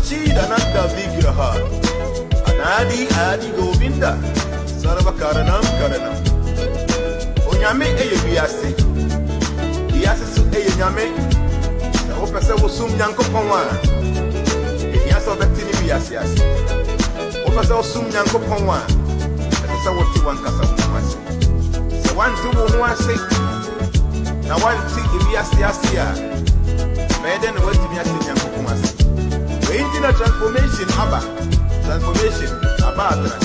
Chidananda Vigraha Adi Govinda Sarva Karanam Karanam Onyame eye biase biase so eye nyame na wo pese wo sum nyankopon a ehia so betini biase ase wo pese wo sum nyankopon a pese wo ti wan kasa wo ase se wan ti wo ho ase na wan ti biase ase a mede na wati biase nyankopon ase we intina transformation aba atra.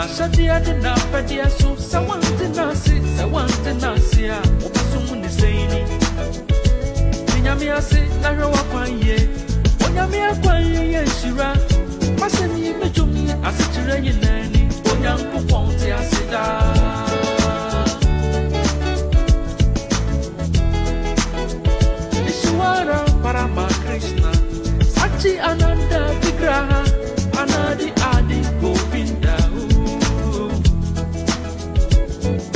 Shadia dina padia so sawan dina si a opasum ni seini Minyami ase na hwa kwanye Onyami akwanye ye shira Masemi mejumi asechire yinani Onyankopon te aseda Ishwara Parama Krishna Sachi Ananda Vigraha Anadi Adi Govinda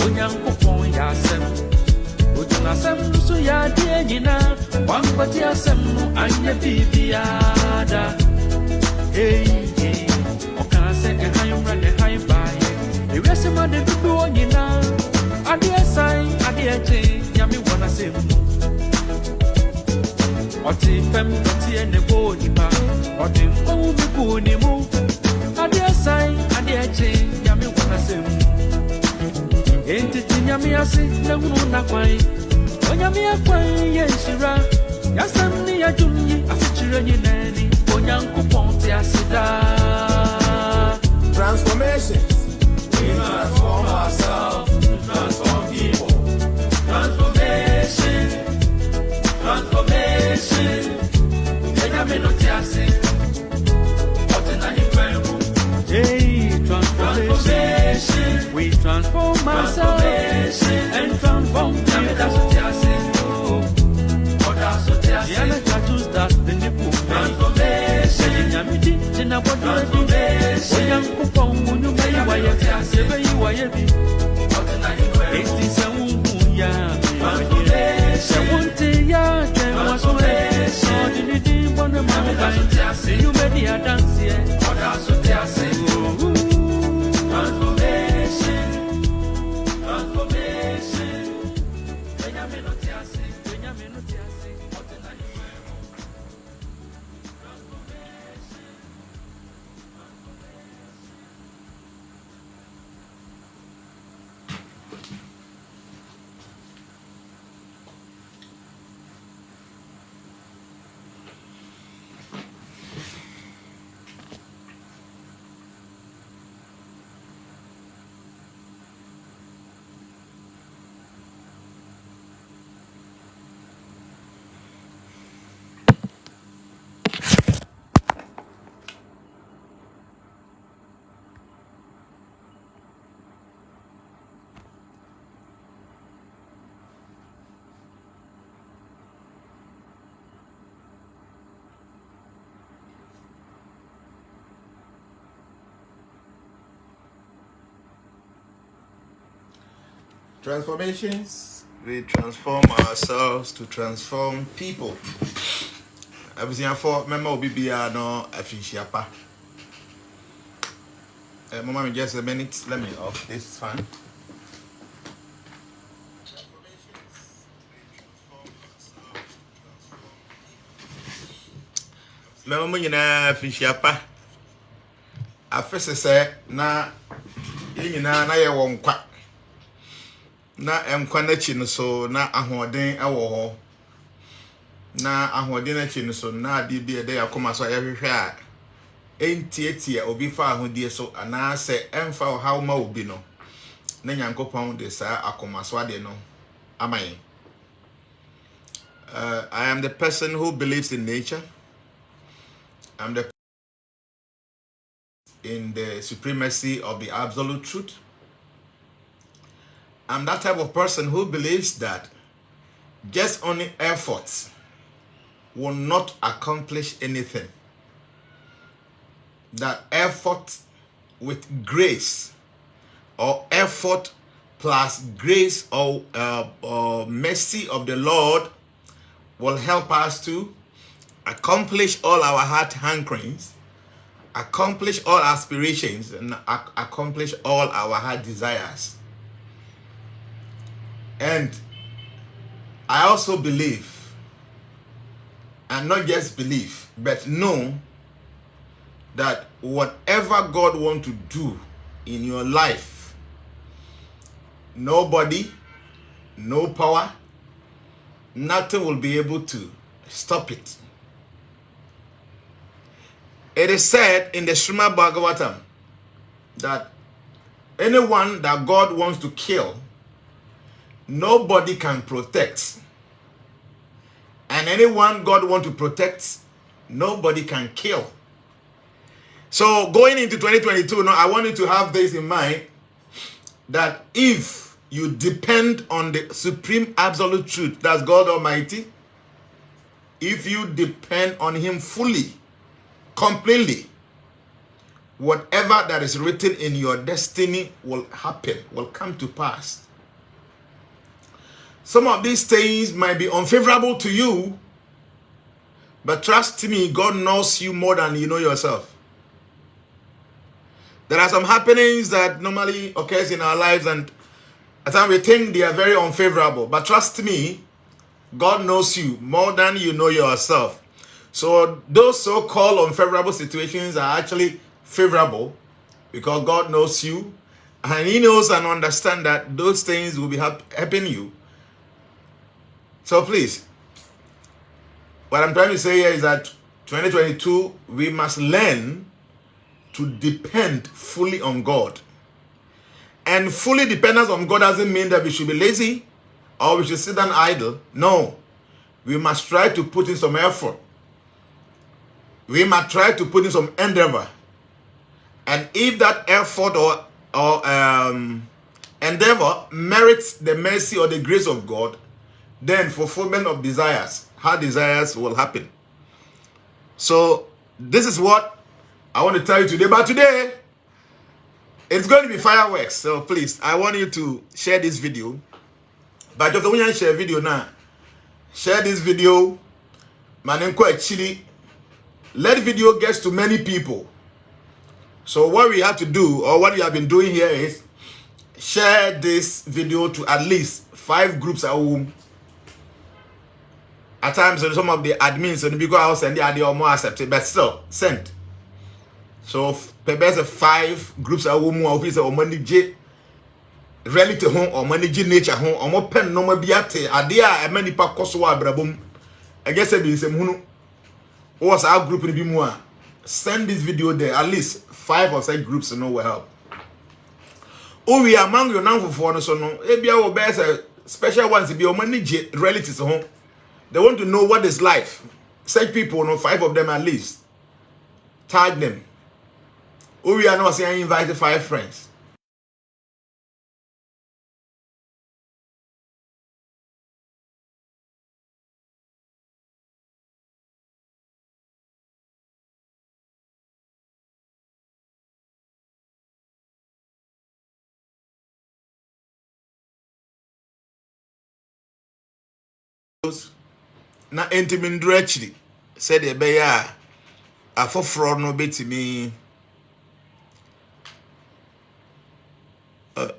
Onyankopon yasem Otunasem nusu ya die nyina Wampati asem no anye bibiada Hey Okase ehayumra ne haybaye Ewesema de dudu onyina Adie sai adie che Nyami wana semu Oti fem oti ene bo nipa Oti mkowu miku ni mu Adie sai adie che Nyami wana semu Enti tinyami asi na hunu na kwai Onyami akwai yenshira Yasam ni ya jumyi asichire nyineni Onyankopon te asida Transformations. We transform ourselves to transform people. Transformation Enyami no te asi Otena himwemu Hey, transformation. We transform ourselves and transform people. Yana tatus that the nipu transformation. Yamidi tina wadudi. Onyankopon wunu mai waye. Sebe yi waye bi. Eti se wungu ya. Se wunti ya kenwa soe. Odinidi wana mamukai. Se yu medi ya dansi e. Transformations. We transform ourselves to transform people. Everything for Memo Bibia no Afishiapa. Mama, just a minute. Let me off this fan. Memo nyina Afishiapa. Afese se na nyina na ye wo nkwa. Na enkwa na chi no so na ahoden ewo ho na ahoden na chi no so na ade bi ede yakoma so ayehwehwe a entietie obi fa ahodie so ana se emfa how ma obi no na Nyankopon de sa akomaswade no amaye. I am the person who believes in nature. I'm in the supremacy of the absolute truth. I'm that type of person who believes that just only efforts will not accomplish anything. That effort with grace, or effort plus grace or mercy of the Lord, will help us to accomplish all our heart hankerings, accomplish all aspirations, and accomplish all our heart desires. And I also believe, and not just believe, but know that whatever God wants to do in your life, nobody, no power, nothing will be able to stop it. It is said in the Srimad Bhagavatam that anyone that God wants to kill, nobody can protect. And anyone God wants to protect, nobody can kill. So going into 2022, now I want you to have this in mind, that if you depend on the supreme absolute truth, that's God Almighty, if you depend on Him fully, completely, whatever that is written in your destiny will happen, will come to pass. Some of these things might be unfavorable to you, but trust me, God knows you more than you know yourself. There are some happenings that normally occurs in our lives, and at times we think they are very unfavorable, but trust me, God knows you more than you know yourself. So those so-called unfavorable situations are actually favorable because God knows you, and He knows and understands that those things will be helping you. So please, what I'm trying to say here is that 2022, we must learn to depend fully on God. And fully dependence on God doesn't mean that we should be lazy or we should sit down idle. No, we must try to put in some effort. We must try to put in some endeavor. And if that effort or endeavor merits the mercy or the grace of God, then fulfillment of desires, heart desires, will happen. So this is what I want to tell you today. But today, it's going to be fireworks. So please, I want you to share this video. But if you want to share video now, share this video. Manenko actually, let the video get to many people. So what we have to do, or what we have been doing here, is share this video to at least 5 groups at home. At times, some of the admins and the big house and they are more accepted, but still send. So perhaps 5 groups at home office or manage reality home or manage nature home or more pen no more biate. Adia a many pa koswa brabum. I guess it is a munu. What's our group in Bimua? Send this video there. At least 5 or 6 groups to know will help. Oh, we are among your number for so no. Ebia will be a special ones to be manage relatives home. They want to know what is life. Such people, 5 of them at least. Tag them. Oh, we are not saying invite 5 friends. Na entimin directly said the bear a for no bit me.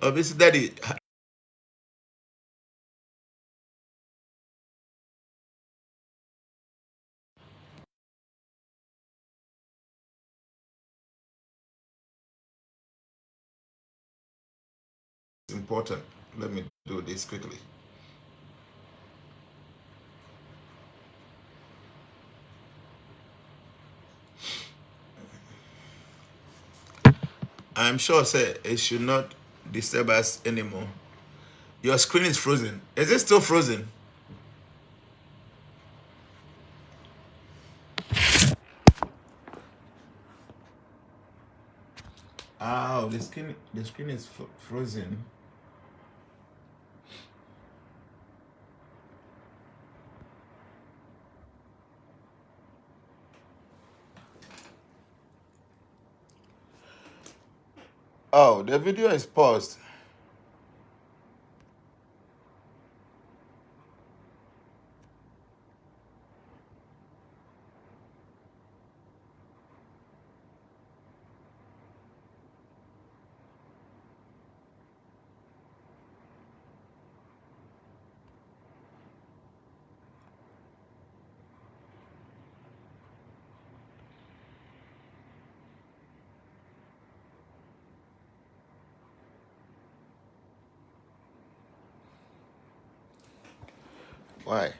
Obviously, daddy. Important. Let me do this quickly. I'm sure, say it should not disturb us anymore. Your screen is frozen. Is it still frozen? Oh, the screen is frozen. Oh, the video is paused. Why?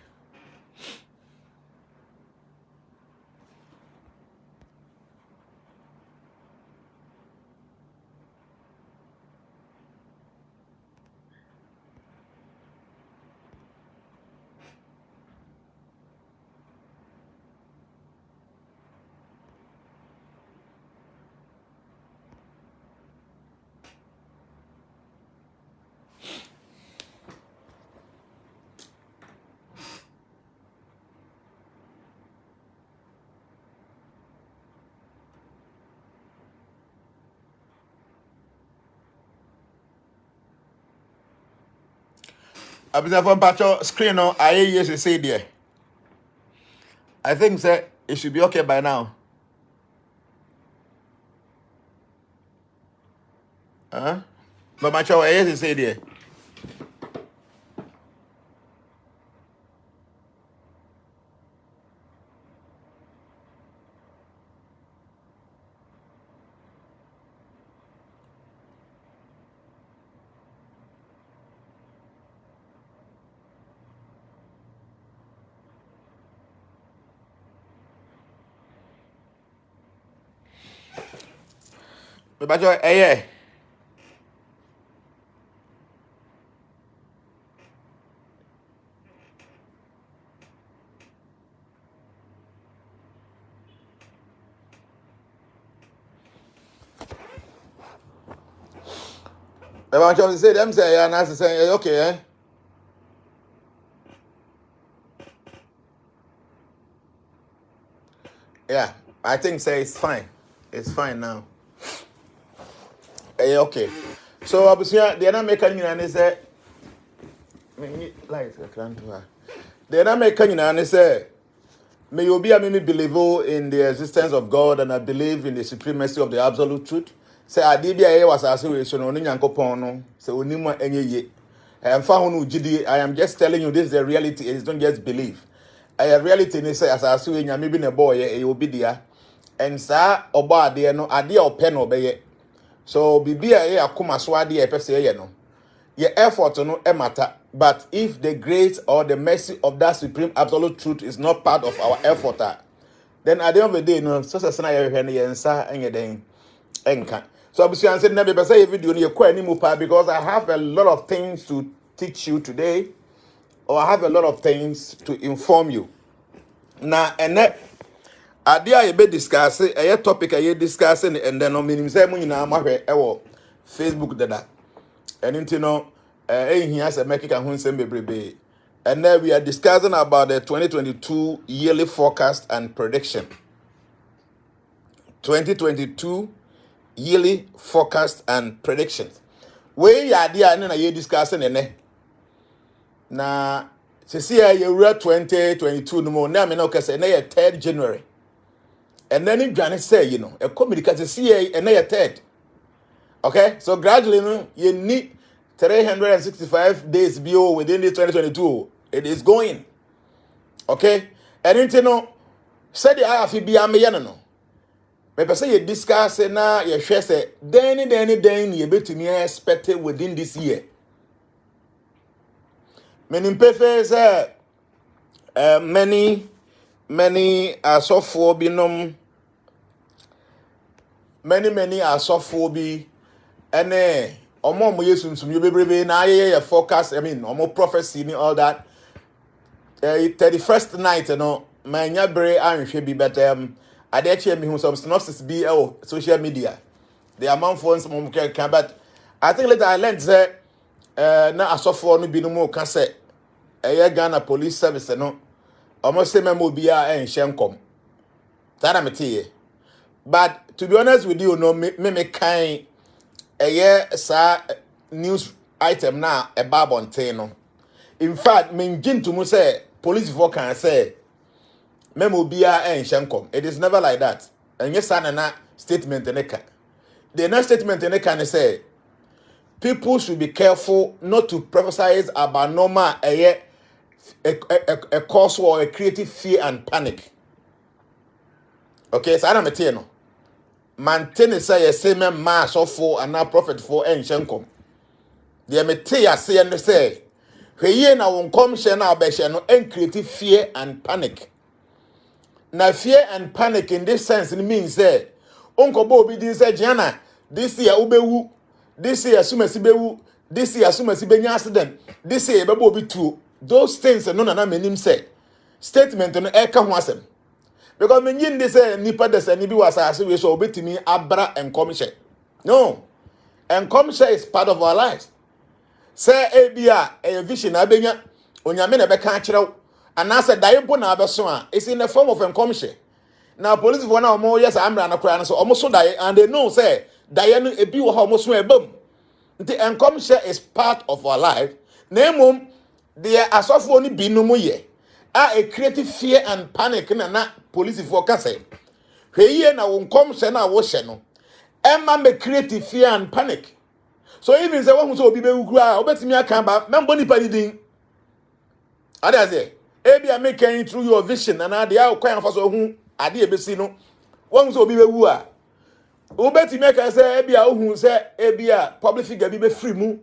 Abisa from Pacho screen on I used to say there. I think sir, it should be okay by now. Huh? But Pacho I used to say there. But Pacho yeah. But Pacho say them say yeah, and say okay, eh? Yeah, I think say it's fine. It's fine now. Okay. So obviously the other making and say light the other making and say may you be a me believe in the existence of God and I believe in the supremacy of the absolute truth. Say I did be was association on Yankopon no say onima enye ye. I am just telling you this is the reality. It's don't just believe. A reality ni say asase we nyame bi ne boy e obi dia. And sa oba ade no ade a ope no obeye. So bibia e akoma so ade e pese ye no. Your effort no matter. But if the grace or the mercy of that supreme absolute truth is not part of our effort, then at the end of the day, no, so na ye hwe ne yensa enye den enka. So obviously I said never be say video no ye kwa ni mu pa because I have a lot of things to teach you today, or I have a lot of things to inform you. Na ene ade a ye be discuss a topic a ye discussing and then no minim say mu nyina ma hwe e wo Facebook dada. And you know, he has a make bebrebe. And then we are discussing about the 2022 yearly forecast and prediction. 2022 yearly forecast and predictions. We are there and then discussing ene. Na se see a year 2022 no more. Now me no kase na 3rd January. And then it Johnny say, you know, a communicate see a 3rd. Okay, so gradually, you need 365 days BO within the 2022. It is going. Okay, and you know, say the IFB be no. But say you discuss na you share say then you bet to me expected within this year. Many prefer many are so for binom. Many are so for be. And omo yesu nsum you bebrebe na aye forecast, I mean omo prophecy ni all that. 31st night no manya bere anhwe bi betem ade che me hu some synopsis bi social media. The amount for some can, but I think later I learned say na asofo no bi no mo ka say Ghana police service no almost say memo bia enhyenkom that am tie. But to be honest with you, no me kind sa news item na e babonten no. In fact, me ngin to mu say police for can say memo bia enhyenkom. It is never like that. And yes na statement ne ka. The next statement in the can say people should be careful not to prophesize about normal a cause or a creative fear and panic. Okay, so I don't know. Maintain say same mass or for and now prophet for ancient. The metia say and say, "Hey, na won come share na be share no and creative fear and panic." Now fear and panic in this sense it means say Uncle Bobby did say, Jana, this year ubewu, this year sumasi bewu, this year sumasi benya accident, this year Bobby true. Those things no na menim say. Statement no eka ho asem. Because me yin dey say nipa de say ni bi wasase we so obetimi abra enkomhye. No. Enkomhye is part of our lives. Say ebia a vision abenya onyame na beka akyerew anase dayebo na abeso a is in the form of enkomhye. Now police for now more yes I'm na kura so almost so die and they know say die no ebi wo ha almost so ebam. The enkomhye is part of our life. Nemum the asofo ni binumu ye. A creative fear and panic na police for ka say. Hwe na wo nkomhye na wo hye no. Emma me creative fear and panic. So even say one so obi be wukura obetimi aka ba membo ni padidin. Ada say ebi am making through your vision and ade a kwan fa so hu ade ebesi no won so obi bewu a obetimi aka say ebi a ohun say ebi a public figure bi be free mu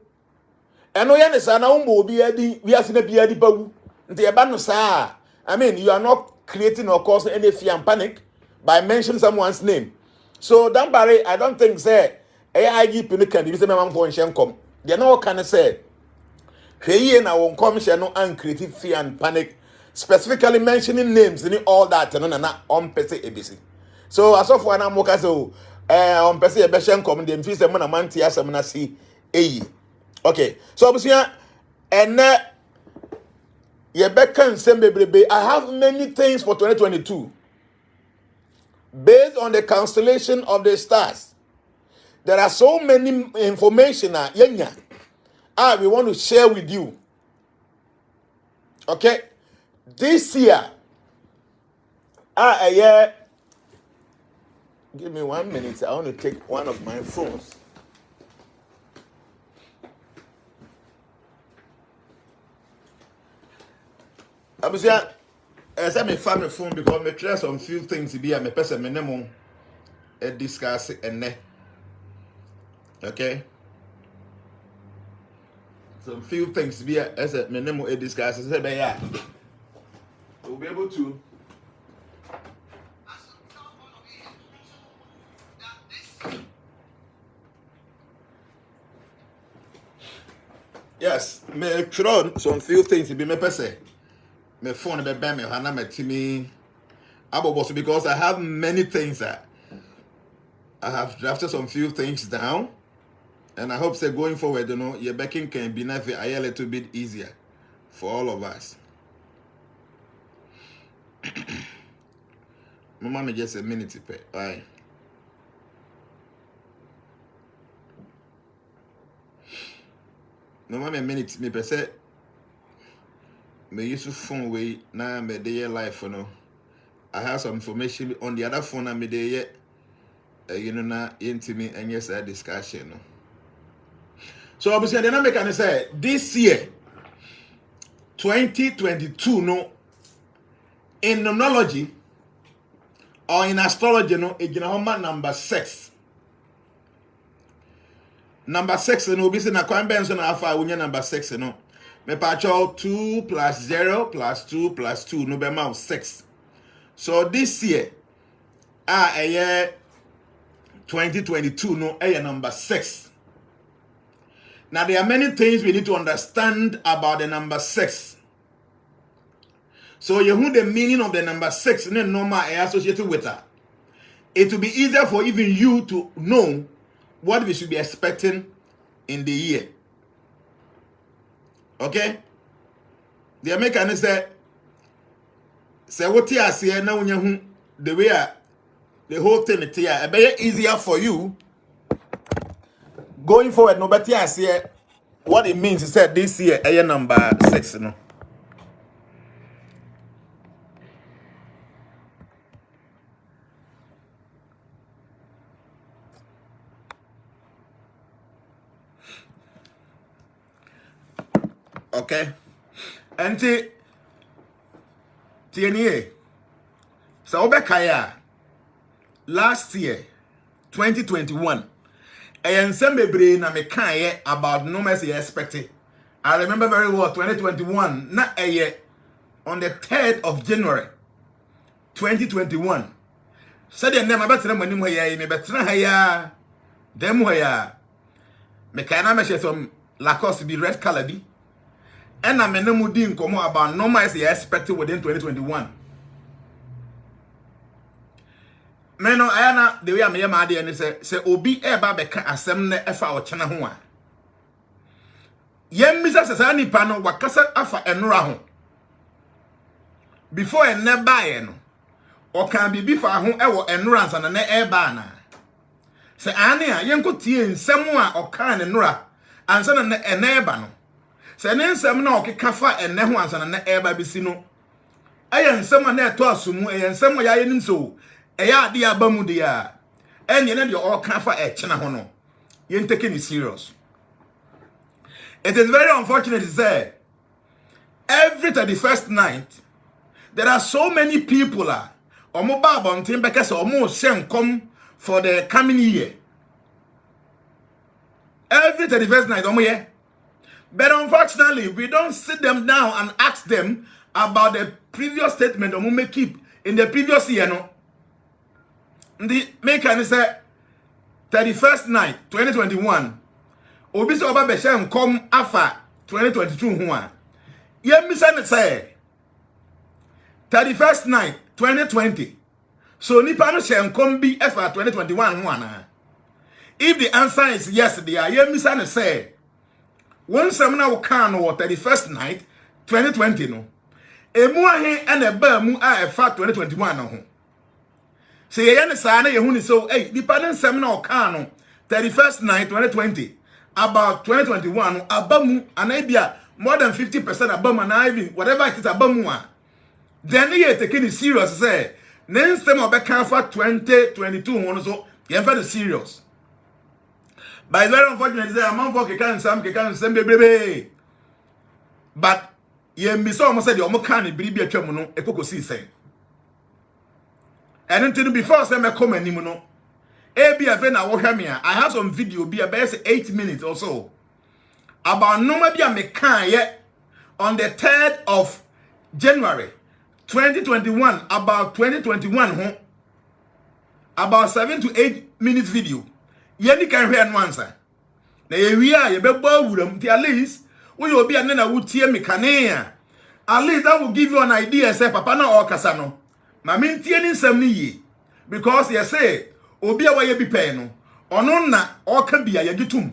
eno ye ne sa na wo mo obi adi wi ase na bi adi pawu nti e ba no sa I mean you are not creating or causing any fear and panic by mentioning someone's name. So don't worry, I don't think say AIG Pinican be say man for come. They no can say hwe na won commission no and creative fear and panic, specifically mentioning names and all that no na on pese ABC. So as of one am work so on pese e be shen come dem fi say mo na man tia asem na si eyi. Okay. So obusia ene ye beka nsem bebrebe. I have many things for 2022 based on the constellation of the stars. There are so many information we want to share with you. Okay? This year, give me 1 minute. I want to take one of my phones. I was here. As I may find my phone because I try some few things to be a person minimum discuss and okay. Some few things to be as a minimum discuss and say yeah. We'll be able to yes, me throw some few things to be my person. My phone be me hana me timi aboboso because I have many things that I have drafted some few things down and I hope say going forward your backing can be a little bit easier for all of us. Mama me just a minute pay. Bye. Mama me a minute me per se me use phone way now me dey life no. I have some information on the other phone and me dey na intimate and yes a discussion no. So obviously the number can say this year 2022 no in numerology or in astrology no e gina homa number 6. Number 6 no be say na kwan ben so na afa wonya number 6 no. Me pacho 2 plus 0 plus 2 plus 2 no be ma 6. So this year a year 2022 no a number 6. Now, there are many things we need to understand about the number 6. So, you know the meaning of the number 6 and the number associated with that. It will be easier for even you to know what we should be expecting in the year. Okay? The American say what you say now the way the whole thing is here. It be easier for you going forward. No, but I say what it means is that this year a number 6. No. Okay, and TNA. So Obekaya last year, 2021, and some baby na me kaya about numbers you expected. I remember very well 2021, not a year on the 3rd of January, 2021. Said the name about them when you me better haya them where me kaya me share some Lacoste be red color be. And I'm in come about normal as you expected within 2021. Meno ayana the way I'm here, my dear, and say Obi eba beka asemne efa or chana hoa. Yen Mr. Sasani Pano wakasa afa enura ho. Before a ne buy or can be before home ewo enurance and ne ebana. Say Ania yen ko tie nsɛm or kan enura ansa na ne ebano. Se ne nsɛm na okeka fa enne ho ansa na eba bisi no ɛyɛ nsɛm na ɛtɔ asumu ɛyɛ nsɛm ya yɛ nso ɛyɛ ade aba mu de a ɛnyɛ ne de ɔka fa ɛkyena ho no yɛn take it serious. It is very unfortunate to say every 31st night there are so many people omo ba abonten beka se omo hye for the coming year. Every 31st night omo ye. But unfortunately, we don't sit them down and ask them about the previous statement or may keep in the previous year. No, the maker say 31st night 2021. Obi so oba beshem come afa 2022 ho. Ye misa say 31st night 2020. So nipa no shem come be afa 2021 ho ana. If the answer is yes, there ye misa say one semina will can or 31st night 2020 no. Emu ahe and a ba mu a fa 2021 no ho. Say ye ne sa na ye hu ni so dependent semina will can 31st night 2020 about 2021 abamu anabia more than 50% abamu na even whatever it is abamu a. Then ye taking it serious say nen sem obeka fa 2022 ho no so ye fa the serious. But it's very unfortunate that a man for can some baby. But ye miss almost said the Omokani be a tremono, a cocoa sea say. And until before some comment nimuno. Be a vena wahamia. I have some video be about 8 minutes or so. About no maybe a mekan yet on the 3rd of January 2021. About 2021 home. About 7 to 8 minutes video. Yeni can hear an answer. Na ye be bawuram ti at least we will be an na wutie mekane. At least that will give you an idea say papa na okasa no. Ma me tie ni nsam ni yi because you say obi a waye bi pe no ono na oka bia ye gitum.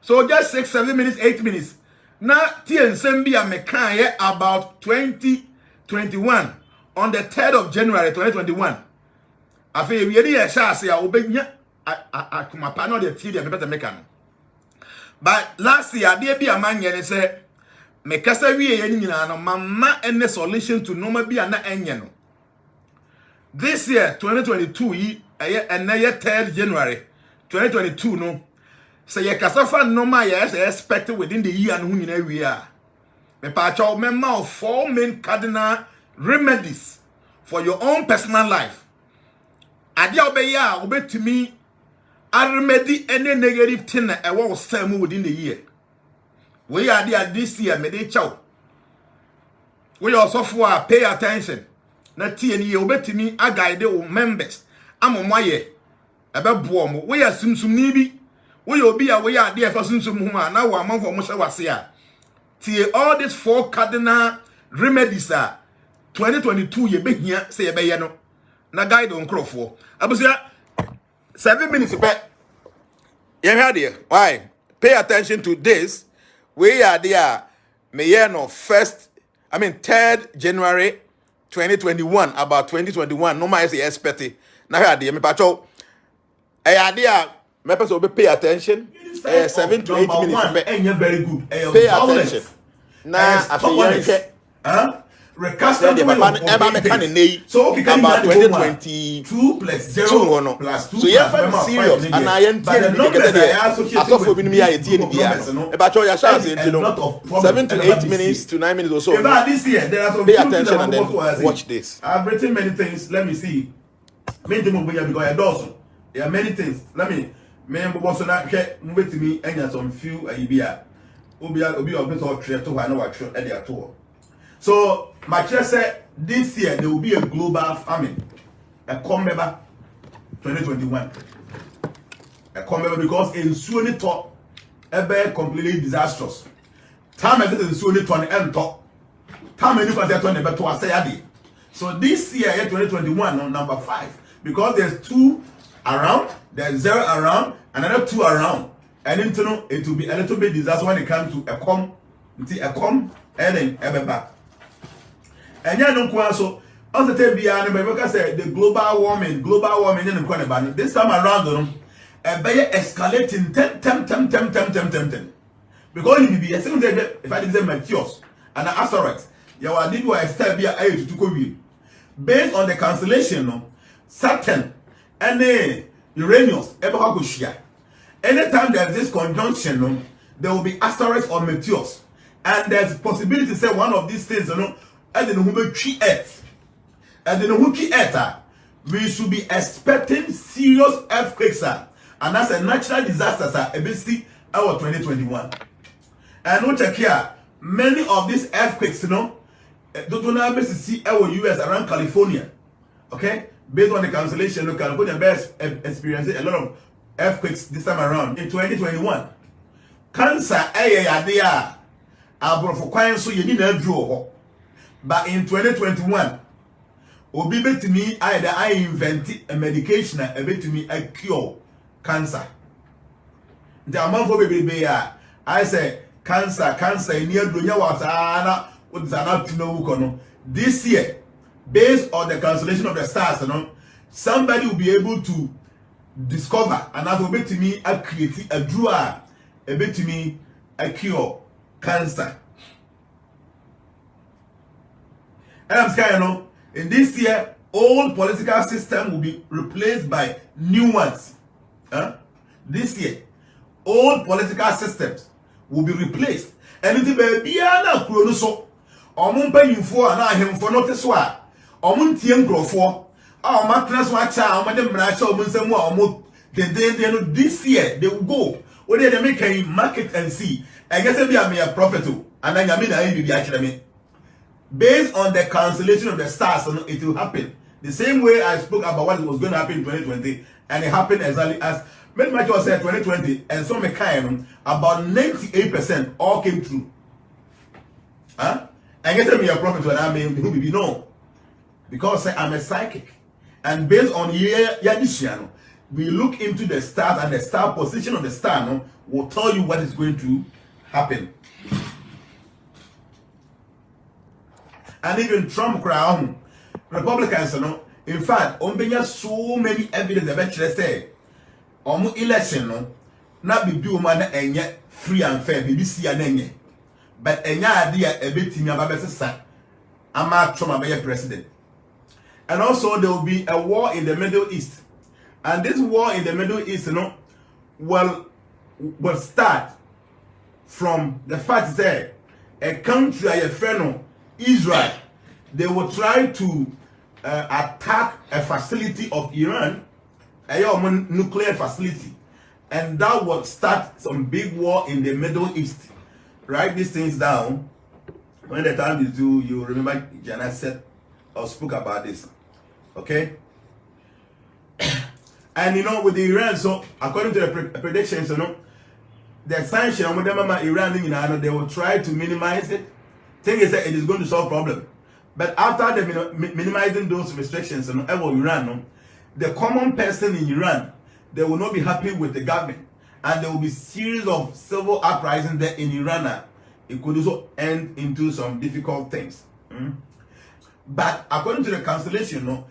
So just 6 7 minutes 8 minutes na tie nsam bia mekan about 2021 on the 3rd of January 2021. Afi we dey sha say obenya akumapa no dey tie dey better make am. But last year there be a man yen say me kasa wie ye nyina no mama ene solution to normal bi na enye no. This year 2022 yi eye 3rd January 2022 no say ye kasa fa normal ye expected within the year no nyina wie a. Me pa cho memma of 4 main cardinal remedies for your own personal life. Adia obeya obetumi a remedy any negative thing e wo stem within the year. We are there this year me dey chow. We also for pay attention. Na tie ni obetumi a guide o members. Amomoye ebe boom. We are sumsum ni bi. We will be away at the first Sumuma, now one month for Musawasia. Till all these 4 cardinal remedies are 2022, you be here, say a bayano. Na guide on crow for. I was 7 minutes back. Yeah, dear. Why? Pay attention to this. We are there. Mayano 3rd January 2021. About 2021. No matter the expected. Now, dear, me patrol. Idea. Me person will pay attention. 7 to 8 minutes. And you're very good. Pay attention. Now, I Recasted the so about 2022 plus 0 plus 2 so you are serious and I am telling you I saw for me about your chance 7 to 8 minutes to 9 minutes or so. This year there are some pay attention and then watch this. I've written many things. Let me see. Many things because there are many things. Let me also not get to me and some few idea. Obi of this or trade to I know what at their tour. So, my chair said this year there will be a global famine. A Comeba 2021. A Comeba because in Sunni talk, ever completely disastrous. Time is in Sunni to an end talk. Time is never to say. So, this year, 2021, on number 5, because there's 2 around, there's 0 around, another 2 around. And then it will be a little bit disaster when it comes to a com, and then ever back. And ya no kwa so on the tebia no be say the global warming and kwa this time around no be escalating 10 because you be if I did say meteors and asteroids you are did what step bia ayi to ko based on the cancellation no Saturn and Uranus ebe ha go shia anytime there is this conjunction no there will be asteroids or meteors and there's possibility to say one of these things and then who tree earth. And then who tree earth, we should be expecting serious earthquakes, and that's a natural disaster, ABC our 2021. And no check here, many of these earthquakes, don't know see our US around California. Okay? Based on the cancellation, California best experiencing a lot of earthquakes this time around in 2021. Cancer, idea, for quiet so you need a draw. But in 2021, obi bet me either I invented a medication a bit to me a cure cancer. The amount for baby I say cancer near dunya was what is not to know this year, based on the cancellation of the stars, somebody will be able to discover and that will be to me a create a drawer a bit to me a cure cancer. And I'm saying, in this year, old political system will be replaced by new ones. This year, old political systems will be replaced. And it will be a chronoso. Omun you for and I him for notice why. Omun tiem grow for. Our mattress watch out, Madam Bradshaw, Munsamo, this year they will go. Or they make a market and see. I guess it'll be a prophet too. And then I mean, I will be actually. Based on the cancellation of the stars, it will happen. The same way I spoke about what was going to happen in 2020, and it happened exactly as many much was said 2020, and some kind about 98% all came true. And get me a prophet when I mean who be no. Because I'm a psychic. And based on Yadishiano, we look into the stars and the star position of the star will tell you what is going to happen. And even Trump crown Republicans, in fact, so many evidence about say, election, not be do man and yet free and fair, BBC and but idea a bit in your son, Trump be president. And also there will be a war in the Middle East. And this war in the Middle East, will start from the fact that a country a friend Israel, they will try to attack a facility of Iran, a nuclear facility, and that will start some big war in the Middle East. Write these things down. When the time is due, you remember Jana said or spoke about this. Okay? And you know, with the Iran, so according to the predictions, you know, the sanction with them Iran, you know, they will try to minimize it. Thing is that it is going to solve problem. But after the minimizing those restrictions, you know, Iran, no, the common person in Iran, they will not be happy with the government, and there will be series of civil uprisings there in Iran. It could also end into some difficult things. But according to the constellation, no,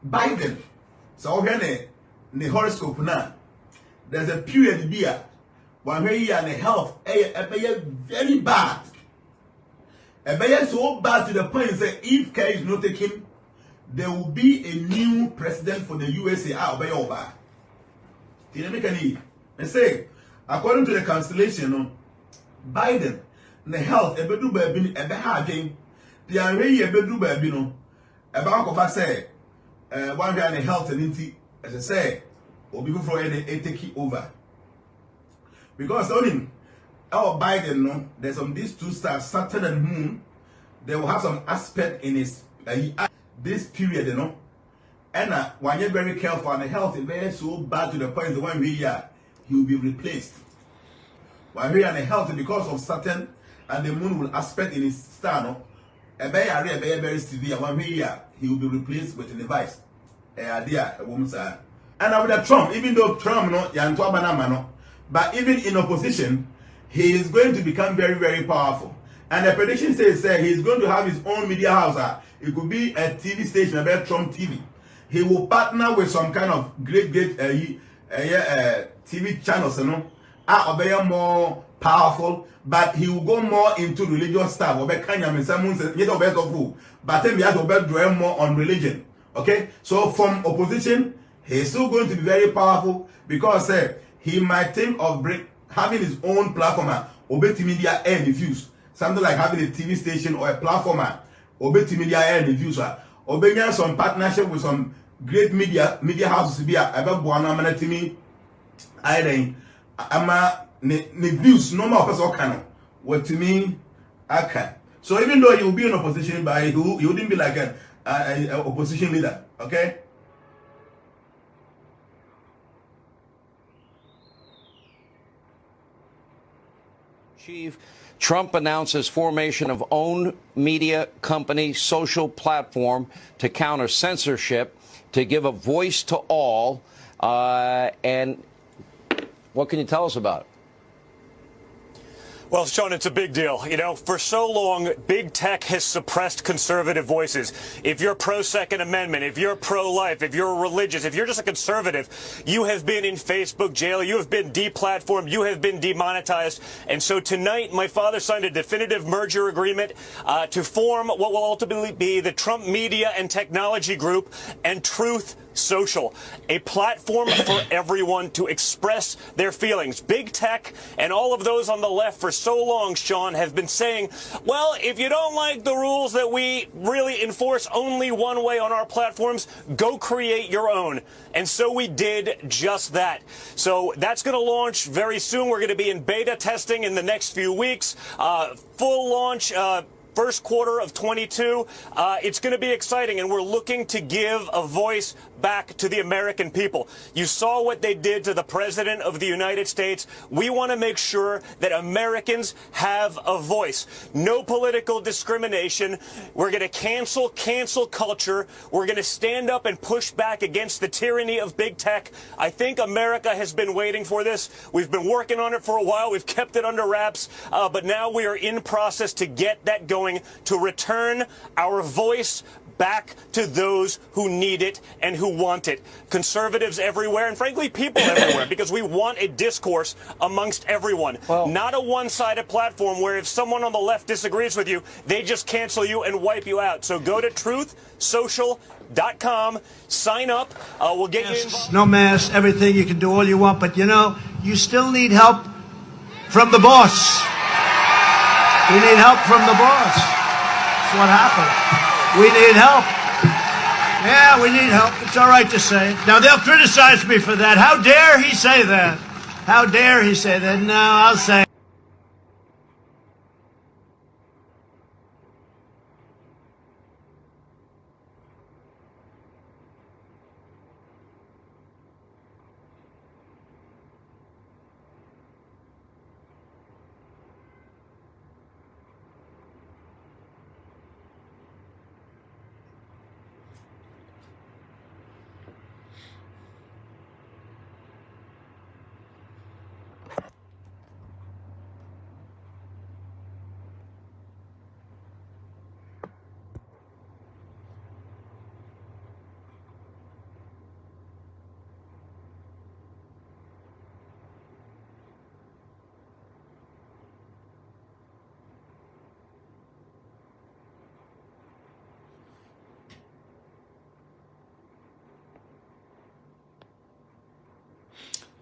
Biden, so here the horoscope now, there's a period here when he and the health very bad. So bad to the point that if care is not taken, there will be a new president for the USA. I say, according to the constellation, no, Biden, the health, a bedu baby, a behaging, the array a bedu baby, no, about of us say, one guy in the health and inti, as I say, or before any take it over. Because only our Biden, no, there's on these two stars, Saturn and Moon, they will have some aspect in his this period, you know. And when you're very careful, and the health is very so bad to the point that when we are, he will be replaced. When we are in the health, because of Saturn and the Moon will aspect in his star, no, a very severe. When we are, he will be replaced with a device. A woman's and with the Trump, even though Trump, no, Yantra banana, no, but even in opposition, he is going to become very, very powerful. And the prediction says he's going to have his own media house. It could be a TV station, about Trump TV. He will partner with some kind of great TV channels, you know, are more powerful, but he will go more into religious stuff. But then we have to draw more on religion. Okay, so from opposition, he's still going to be very powerful because he might think of having his own platform, media and diffuse. Something like having a TV station or a platform, media and diffuse, or some partnership with some great media houses to be about Buana Manatimi Island. Ama ne views no more person can what to me I can. So even though he will be in opposition, but he wouldn't be like an opposition leader, okay? Chief, Trump announces formation of own media company social platform to counter censorship, to give a voice to all. And what can you tell us about it? Well, Sean, it's a big deal. You know, for so long, big tech has suppressed conservative voices. If you're pro-Second Amendment, if you're pro-life, if you're religious, if you're just a conservative, you have been in Facebook jail, you have been deplatformed, you have been demonetized. And so tonight, my father signed a definitive merger agreement to form what will ultimately be the Trump Media and Technology Group and Truth Social, a platform for everyone to express their feelings. Big tech and all of those on the left for so long, Sean, have been saying, well, if you don't like the rules that we really enforce only one way on our platforms, go create your own. And so we did just that. So that's going to launch very soon. We're going to be in beta testing in the next few weeks. Full launch first quarter of 22. It's going to be exciting, and we're looking to give a voice back to the American people. You saw what they did to the President of the United States. We want to make sure that Americans have a voice. No political discrimination. We're going to cancel culture. We're going to stand up and push back against the tyranny of big tech. I think America has been waiting for this. We've been working on it for a while. We've kept it under wraps, but now we are in process to get that going, to return our voice back to those who need it and who want it. Conservatives everywhere, and frankly, people everywhere, because we want a discourse amongst everyone. Well, not a one-sided platform where if someone on the left disagrees with you, they just cancel you and wipe you out. So go to truthsocial.com, sign up. We'll get you involved. No mask, everything. You can do all you want, but you know, you still need help from the boss. We need help from the boss. That's what happened. We need help. Yeah, we need help. It's all right to say it. Now, they'll criticize me for that. How dare he say that? How dare he say that? No, I'll say it.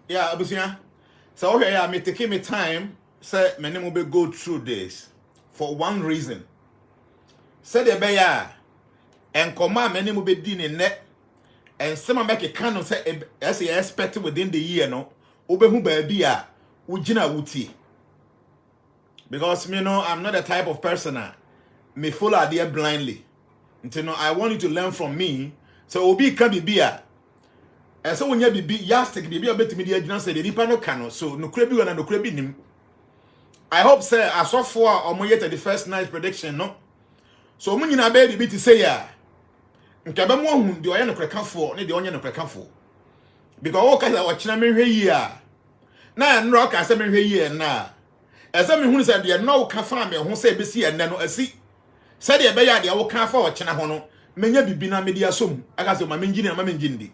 Yeah, abusia. So okay, yeah, me taking me time. Say my name will be go through this for one reason. Say the beya and command my name will be din in net and some make a canon say as you expect within the year no. Ube hu baby a ujina wuti. Because me know I'm not the type of person me follow idea blindly. Until no, I want you to learn from me. So obi can be a. And so when you be yastic be a bit media say the nipa no cano. So no crebi and no crebi nim. I hope say I saw for or mo yet the first night prediction no. So mun nyina be be to say ya. Nka be mo hu de oye no kreka for ne de onye no kreka for. Because all kind of watching me hwe a. Na nro ka say me hwe yi na. Esa me hu say de no ka fa me ho say be si enne no asi. Say de be ya de wo ka fa watching ho no. Menya bibi na media som. Aka say ma menjini na ma menjindi.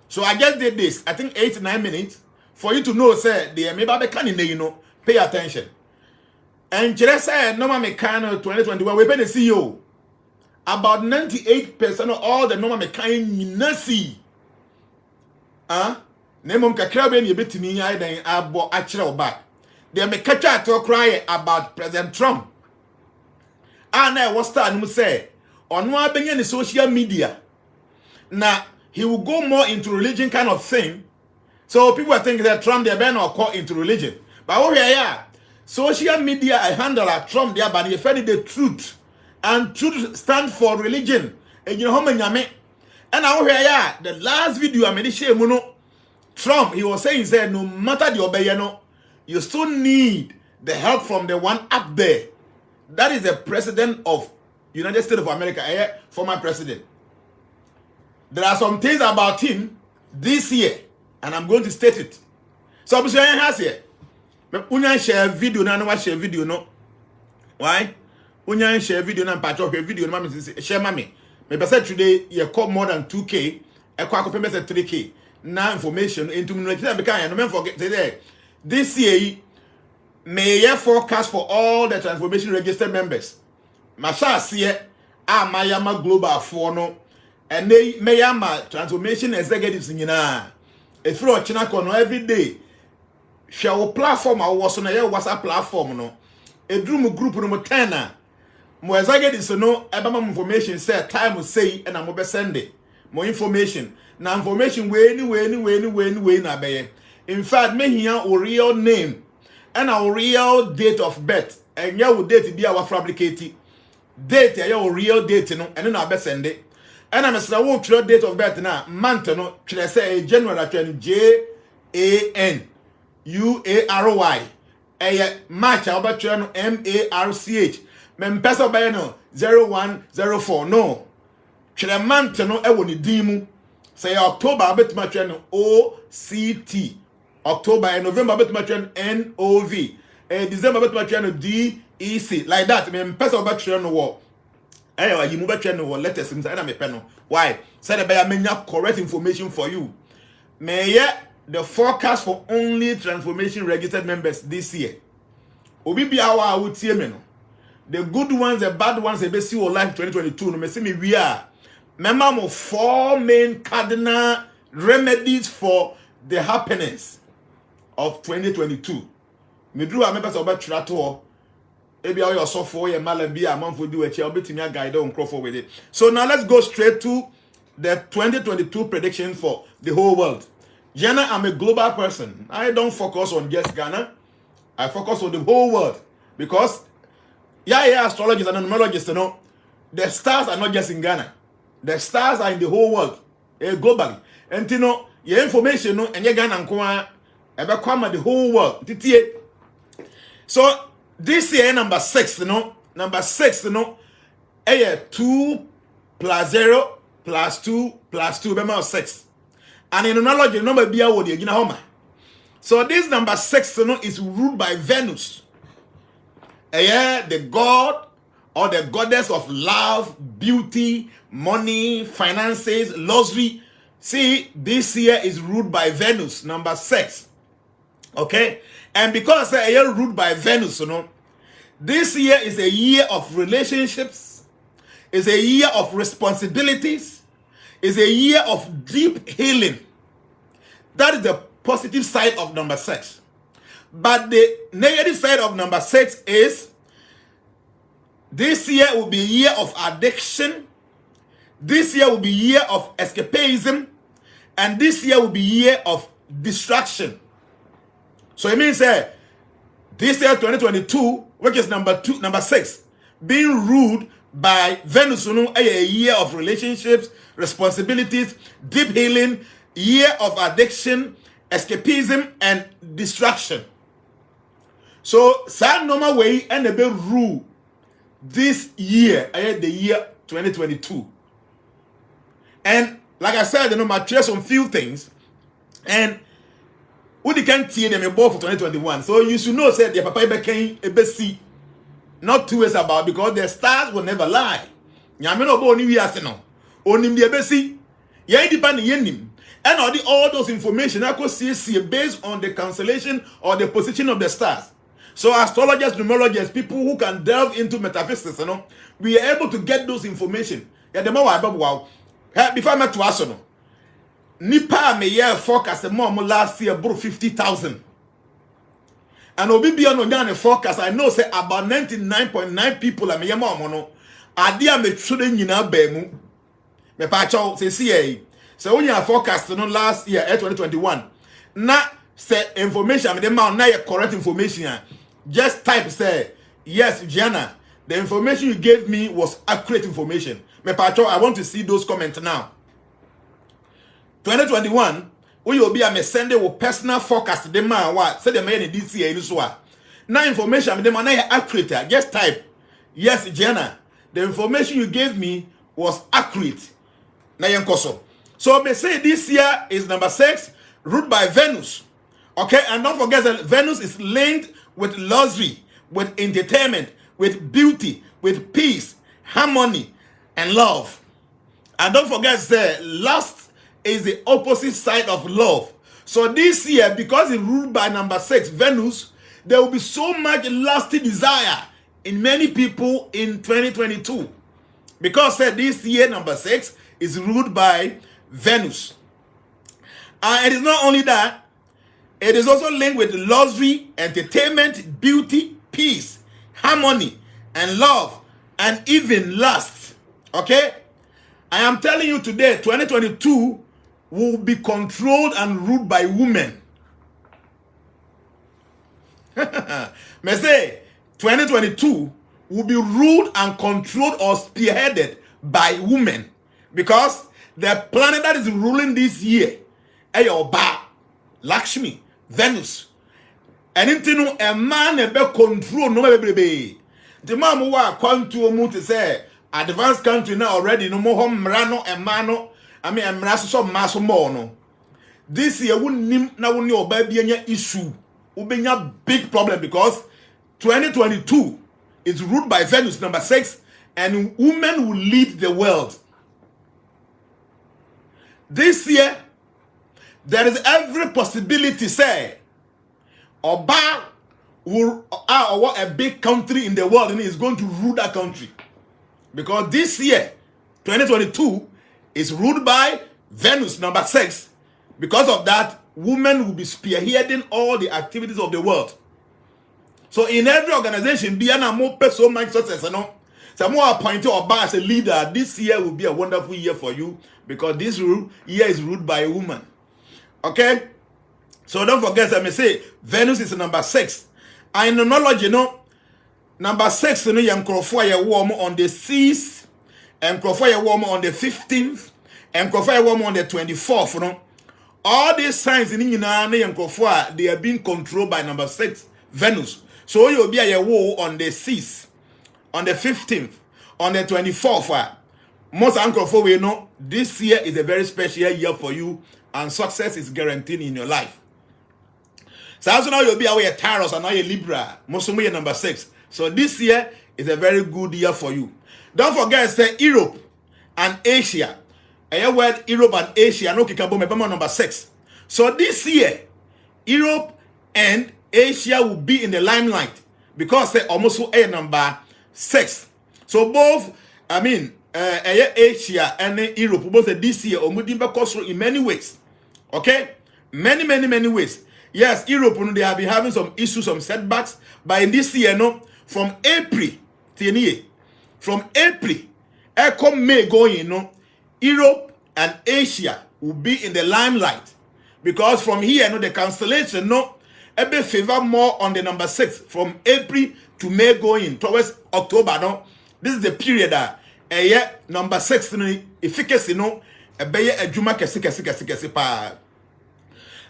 So I just did this. I think 8 to 9 minutes for you to know say the me ba be kan you know. Pay attention. And just say normal mechanic 2021 we pay the CEO. About 98% of all the normal mechanic nasi. Nemom kakra be ne betimi ai dan abo a kire oba. They me catch to cry about President Trump. Na was start no say ono abenya ne social media. Na he will go more into religion kind of thing. So people are thinking that Trump they be no call into religion. But oh yeah, social media I handle Trump there but he find the truth. And truth stand for religion. And you know how many and now here the last video I made share muno Trump he was saying said no matter the obeyano you still need the help from the one up there. That is the president of United States of America, former president. There are some things about him this year and I'm going to state it. So I'm saying has here. Unya share video na no share video no. Why? Unya share video na patch video na mama share mami. Me say today you call more than 2K, e kwa ko pembe 3K. Na information into me no me forget today. This year may year forecast for all the transformation registered members. Masha see Mayama Global for no and they Mayama transformation executives nyina. If you watch na every day share platform I was on a WhatsApp platform no. A dream group no 10 mo executives no ebama information say time will say and I'm send it. More information. Now information way na be. In fact, me here our real name and our real date of birth. And your date be our fabricated date. Your real date no, and then I be send it. And I'm say what your date of birth now month no. Should say January JANUARY. March I be no MARCH. Men pesa by no 0104 no. Should month no e woni dimu. Say October bet match no OCT. October and November bet match NOV. December bet match no DEC. Like that. Me pesa bet no wo. Ayo you move bet no wo letters inside me pen no. Why? Say the be menya correct information for you. May the forecast for only transformation registered members this year. Obi bia wa wutie me no. The good ones, the bad ones, they be see your life 2022. No me see me we are. Remember 4 main cardinal remedies for the happiness of 2022. Me drew a members of Trato. Maybe all your software, your malabi, a month will do it. I'll be to me a guide on crowd with it. So now let's go straight to the 2022 prediction for the whole world. Ghana, I'm a global person. I don't focus on just Ghana. I focus on the whole world because astrologists and numerologists, you know, the stars are not just in Ghana. The stars are in the whole world, globally. And you know, your information, no, and your Ghana and the whole world. So this year, number 6, you know, 2 plus 0 plus 2 plus 2, remember 6. And in numerology, number be a word, you know, so this number 6, you know, is ruled by Venus. The god or the goddess of love, beauty, money, finances, luxury. See, this year is ruled by Venus, number 6. Okay? And because a year ruled by Venus, you know, this year is a year of relationships, is a year of responsibilities, is a year of deep healing. That is the positive side of number 6. But the negative side of number 6 is this year will be a year of addiction. This year will be a year of escapism. And this year will be a year of distraction. So it means this year 2022, which is number 6, being ruled by Venus, a year of relationships, responsibilities, deep healing, year of addiction, escapism, and distraction. So, some normal way and the big rule this year, the year 2022. And like I said, I trace some few things, and we can't see them above for 2021. So you should know, say the papa became a best not 2 years about, because the stars will never lie. Nyamino bo ni wi ase no. Onim the besi. Ye depend yenim. And all those information I could see based on the constellation or the position of the stars. So astrologers, numerologists, people who can delve into metaphysics, we are able to get those information. Yeah, the more I wow. Before I met to us, Nipa me year forecast the more last year brought 50,000. And obi beyond on the forecast, I know say about 99.9 people are me mono. Adia me children in our bemu. Me pacho say see. So when you are forecast last year 2021, na say information me the man na correct information. Just type say yes, Gianna. The information you gave me was accurate information. Me pacho, I want to see those comments now. 2021. We will be a sending with personal forecast the man what say the man in this year in this one. Now information the man accurate. Just type yes, Gianna. The information you gave me was accurate. Now yankoso. So me say this year is number 6, ruled by Venus. Okay, and don't forget that Venus is linked with luxury, with entertainment, with beauty, with peace, harmony, and love. And don't forget that lust is the opposite side of love. So this year, because it's ruled by number 6, Venus, there will be so much lusty desire in many people in 2022. Because this year, number 6, is ruled by Venus. And it is not only that, it is also linked with luxury, entertainment, beauty, peace, harmony, and love, and even lust. Okay? I am telling you today, 2022 will be controlled and ruled by women. Me say 2022 will be ruled and controlled or spearheaded by women, because the planet that is ruling this year, Ayoba, Lakshmi, Venus, and into a man a control no baby. The man who are come to a to say advanced country now already no more home rano and mano. I mean, I'm not so maso mono. This year wouldn't now when your baby issue will be a big problem, because 2022 is ruled by Venus, number 6, and women will lead the world. This year, there is every possibility, say, Oba will a big country in the world and is going to rule that country. Because this year, 2022, is ruled by Venus, number 6. Because of that, women will be spearheading all the activities of the world. So in every organization, Biana more so much success, some more appointed or as a leader. This year will be a wonderful year for you, because this year is ruled by a woman. Okay? So don't forget, I may say Venus is number 6. And in knowledge, number 6, you know, warm on the 6th, and warm on the 15th, and warm on the 24th. All these signs in they are being controlled by number 6, Venus. So you'll be a war on the 6th, on the 15th, on the 24th. Most Uncle we know this year is a very special year for you, and success is guaranteed in your life. So also now you'll be away a Taurus and now a Libra. Most of you number 6. So this year is a very good year for you. Don't forget, say Europe and Asia. A word Europe and Asia, no kikabo mebama number 6. So this year, Europe and Asia will be in the limelight, because they almost a number 6. So both, I mean, Asia and Europe, both this year, in many ways. Okay? many ways. Yes, Europe, they have been having some issues, some setbacks. But in this year, from April, from April, May going, Europe and Asia will be in the limelight. Because from here, the constellation, ebe favor more on the number 6 from April to May going towards October. This is the period that number 6 efficacy ebe adwuma kese pa.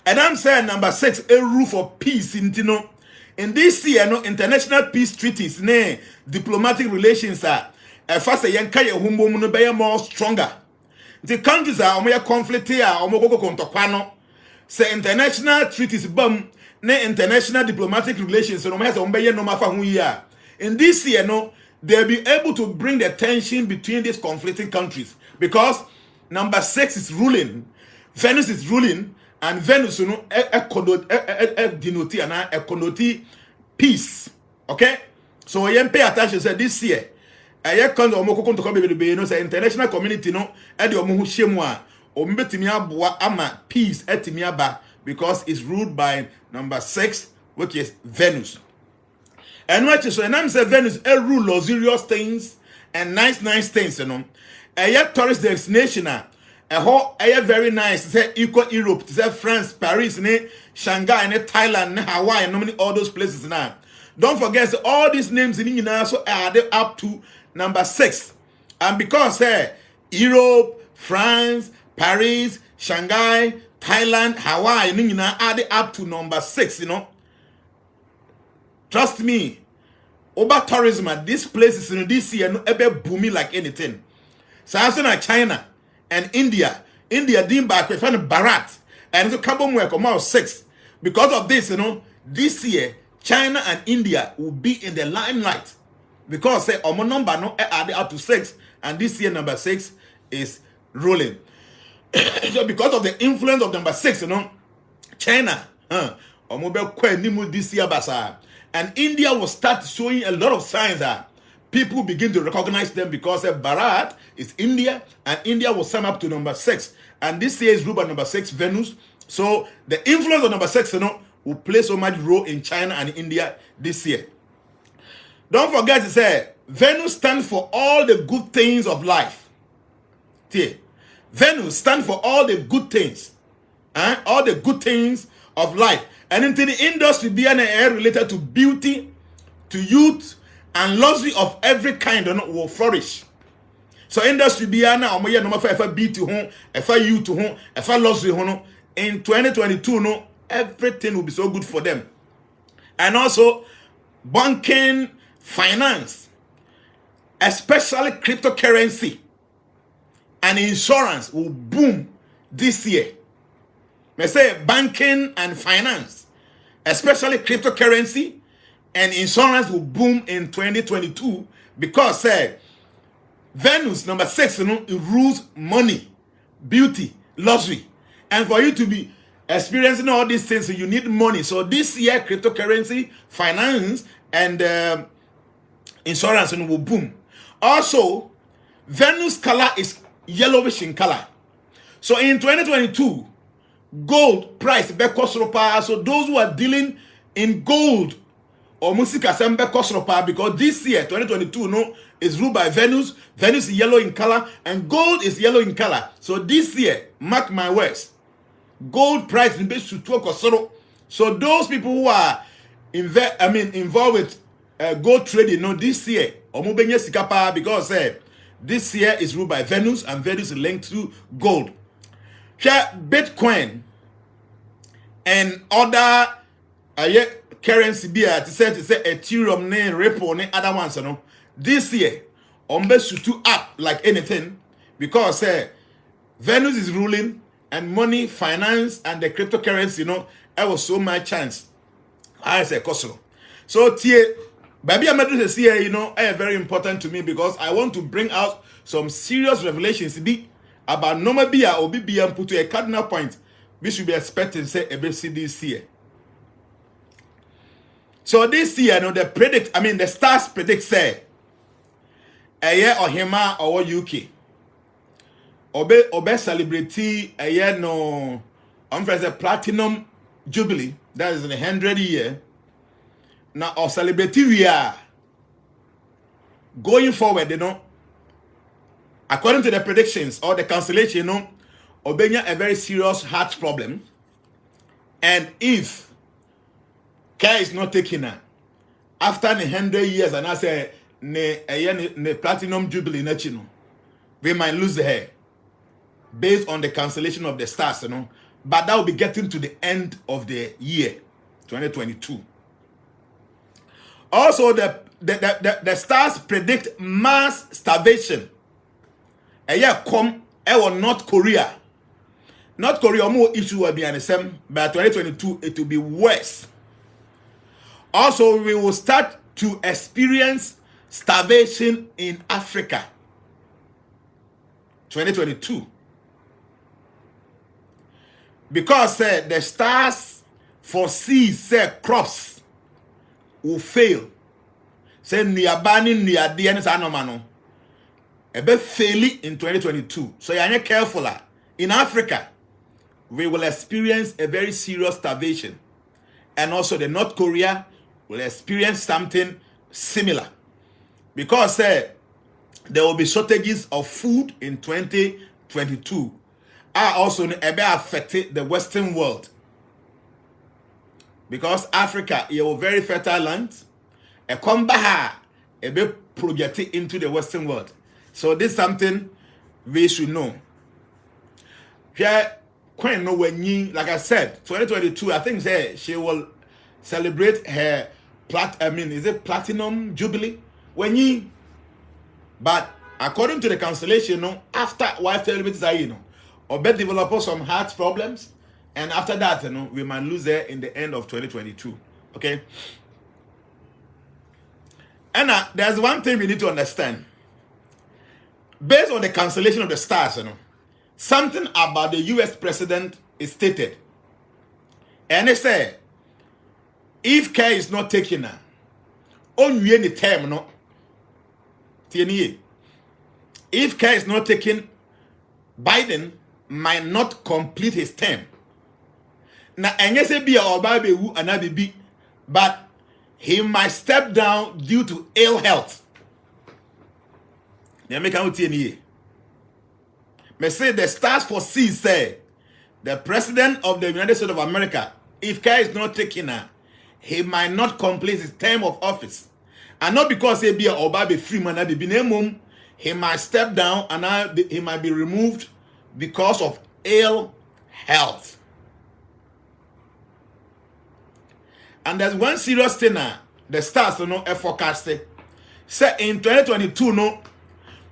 And I'm saying number 6 a rule for peace in this year international peace treaties diplomatic relations are fast yenka ye humbo mu be more stronger. The countries are omo conflict here omo gogo kontokwa say international treaties bam international diplomatic relations no has omo be no mafa hu year. In this year they'll be able to bring the tension between these conflicting countries because number 6 is ruling, Venus is ruling, and Venus denote peace. Okay, so you pay attention. Say this year international community ama peace because it's ruled by number 6, which is Venus. And what is so and I'm saying Venus rule luxurious things and nice things, a tourist destination very nice. Say equal Europe, say France, Paris, Shanghai, Thailand, Hawaii, and all those places now. Don't forget all these names in India so added up to number 6. And because Europe, France, Paris, Shanghai, Thailand, Hawaii, and added up to number 6, Trust me, over tourism at these places in this year ever booming like anything. So as China and India didn't back with Bharat and so carbon work amount 6. Because of this, this year China and India will be in the limelight because say number added up to 6, and this year number 6 is ruling. So because of the influence of number 6, China, this year basa, and India will start showing a lot of signs that people begin to recognize them because Bharat is India, and India will sum up to number 6. And this year is ruled by number 6, Venus. So the influence of number 6, will play so much role in China and India this year. Don't forget to say, Venus stands for all the good things of life. Venus stands for all the good things. All the good things of life. And into the industry, being related to beauty, to youth, and luxury of every kind will flourish. So industry biana omoye no mafa efa beauty ho, efa youth ho, efa luxury ho in 2022 everything will be so good for them. And also banking, finance, especially cryptocurrency and insurance will boom this year. I say banking and finance, especially cryptocurrency and insurance will boom in 2022 because Venus number 6 it rules money, beauty, luxury, and for you to be experiencing all these things you need money. So this year cryptocurrency, finance, and insurance will boom. Also Venus color is yellowish in color. So in 2022 gold price bekosropa. So those who are dealing in gold or musika sembe kosropa because this year 2022 is ruled by Venus. Venus is yellow in color and gold is yellow in color. So this year, mark my words, gold price in base to 12. So those people who are involved with gold trading, this year omubenye sikapa because this year is ruled by Venus and Venus is linked to gold. Bitcoin and other currency to say Ethereum, Ripple, other ones, this year to up like anything because Venus is ruling and money, finance, and the cryptocurrency, I was so much chance. I say Kosovo. So baby I'm this here, very important to me because I want to bring out some serious revelations about normal beer or BBM put to a cardinal point. We should be expecting say ABC this year. So this year, the stars predict say a year or Hema or UK. Obe celebrity a year no there's a platinum jubilee that is in 100 year. Now our celebrity we are going forward, according to the predictions or the cancellation, Obenya a very serious heart problem. And if care is not taken after 100 years, and I say ne platinum jubilee, we might lose the hair based on the cancellation of the stars, But that will be getting to the end of the year, 2022. Also, the stars predict mass starvation. Come North Korea. North Korea more issue will be the same. By 2022, it will be worse. Also, we will start to experience starvation in Africa. 2022. Because the stars foresee crops will fail. Say niabani niadian sanomano. Ebe fail in 2022. So you are careful. In Africa, we will experience a very serious starvation. And also the North Korea will experience something similar. Because there will be shortages of food in 2022. Are also affected the Western world. Because Africa is a very fertile land. A combaha be projected into the Western world. So this is something we should know. Here, Queen no when like I said, 2022, I think she will celebrate her platinum jubilee when but according to the cancellation, after wife celebrates or bet develop some heart problems, and after that, we might lose her in the end of 2022. Okay. And there's one thing we need to understand. Based on the cancellation of the stars, something about the US president is stated. And they say, if care is not taken, on any term, if care is not taken, Biden might not complete his term. Now, but he might step down due to ill health. Me say the stars foresee say the president of the United States of America, if care is not taken, he might not complete his term of office. And not because he be a free man, he might step down and he might be removed because of ill health. And there's one serious thing the stars forecast. Say in 2022,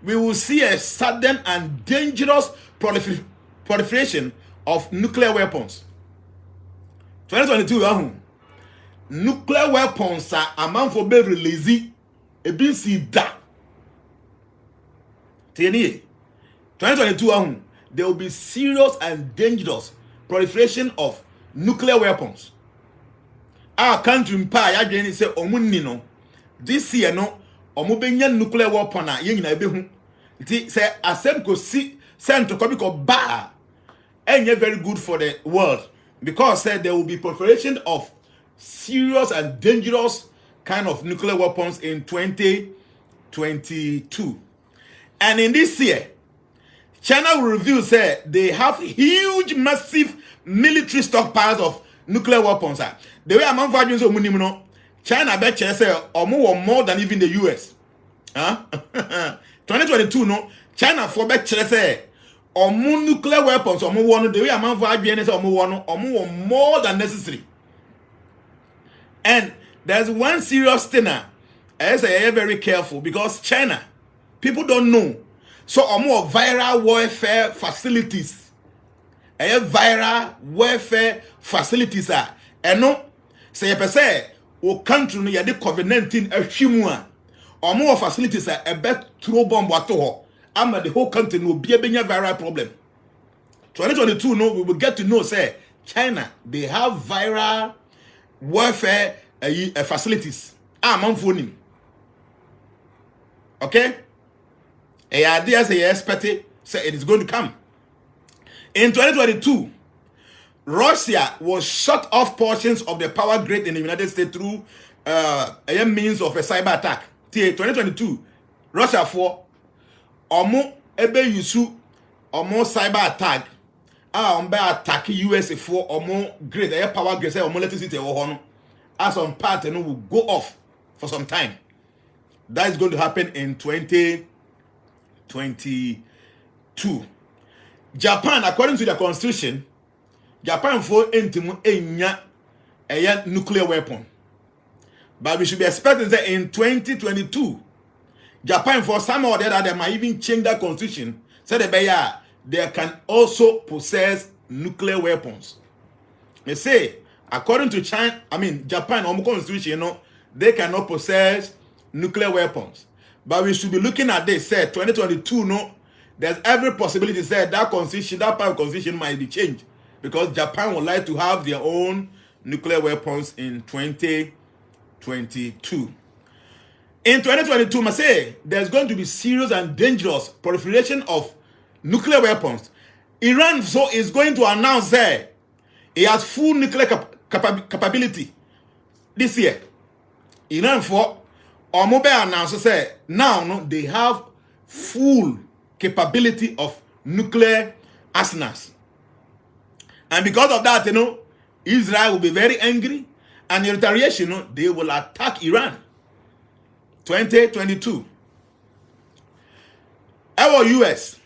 we will see a sudden and dangerous proliferation of nuclear weapons. 2022, nuclear weapons are among for being released. A BC da. 2022, there will be serious and dangerous proliferation of nuclear weapons. Our country in pa ya say omunni this year omubenya nuclear weapon yen say asem ko si sent to come ba enye very good for the world, because there will be proliferation of serious and dangerous kind of nuclear weapons in 2022. And in this year, China will reveal they have huge, massive military stockpiles of nuclear weapons. The way among values of China bet say more than even the US. 2022 China for bet say nuclear weapons the way among values more than necessary. And there's one serious thing. I say very careful, because China, people don't know. So more viral warfare facilities. Viral warfare facilities are. And no, say you say o country no yade COVID-19 ahwimua. More facilities are a bet throw bomb wato. Ama the whole country no be a viral problem. 2022 we will get to know say China, they have viral warfare facilities. Manfonim. Okay? A idea say expect say it is going to come. In 2022, Russia will shut off portions of the power grid in the United States through a means of a cyber attack. 2022, Russia for omo ebe yusu omo cyber attack. Attack US for omo grid, a power grid, say omo electricity or as some part and will go off for some time. That is going to happen in 2022. Japan, according to the constitution, Japan for intimu enya a nuclear weapon. But we should be expecting that in 2022, Japan for some or the other, they might even change that constitution. So they can also possess nuclear weapons. They say, according to Japan, constitution, they cannot possess nuclear weapons. But we should be looking at this, say 2022, there's every possibility that constitution, that part of constitution might be changed. Because Japan would like to have their own nuclear weapons in 2022. In 2022, I say, there's going to be serious and dangerous proliferation of nuclear weapons. Iran is going to announce that it has full nuclear capability this year. Iran announced that now they have full capability of nuclear arsenals. And because of that, Israel will be very angry, and in retaliation, they will attack Iran. 2022. Our US,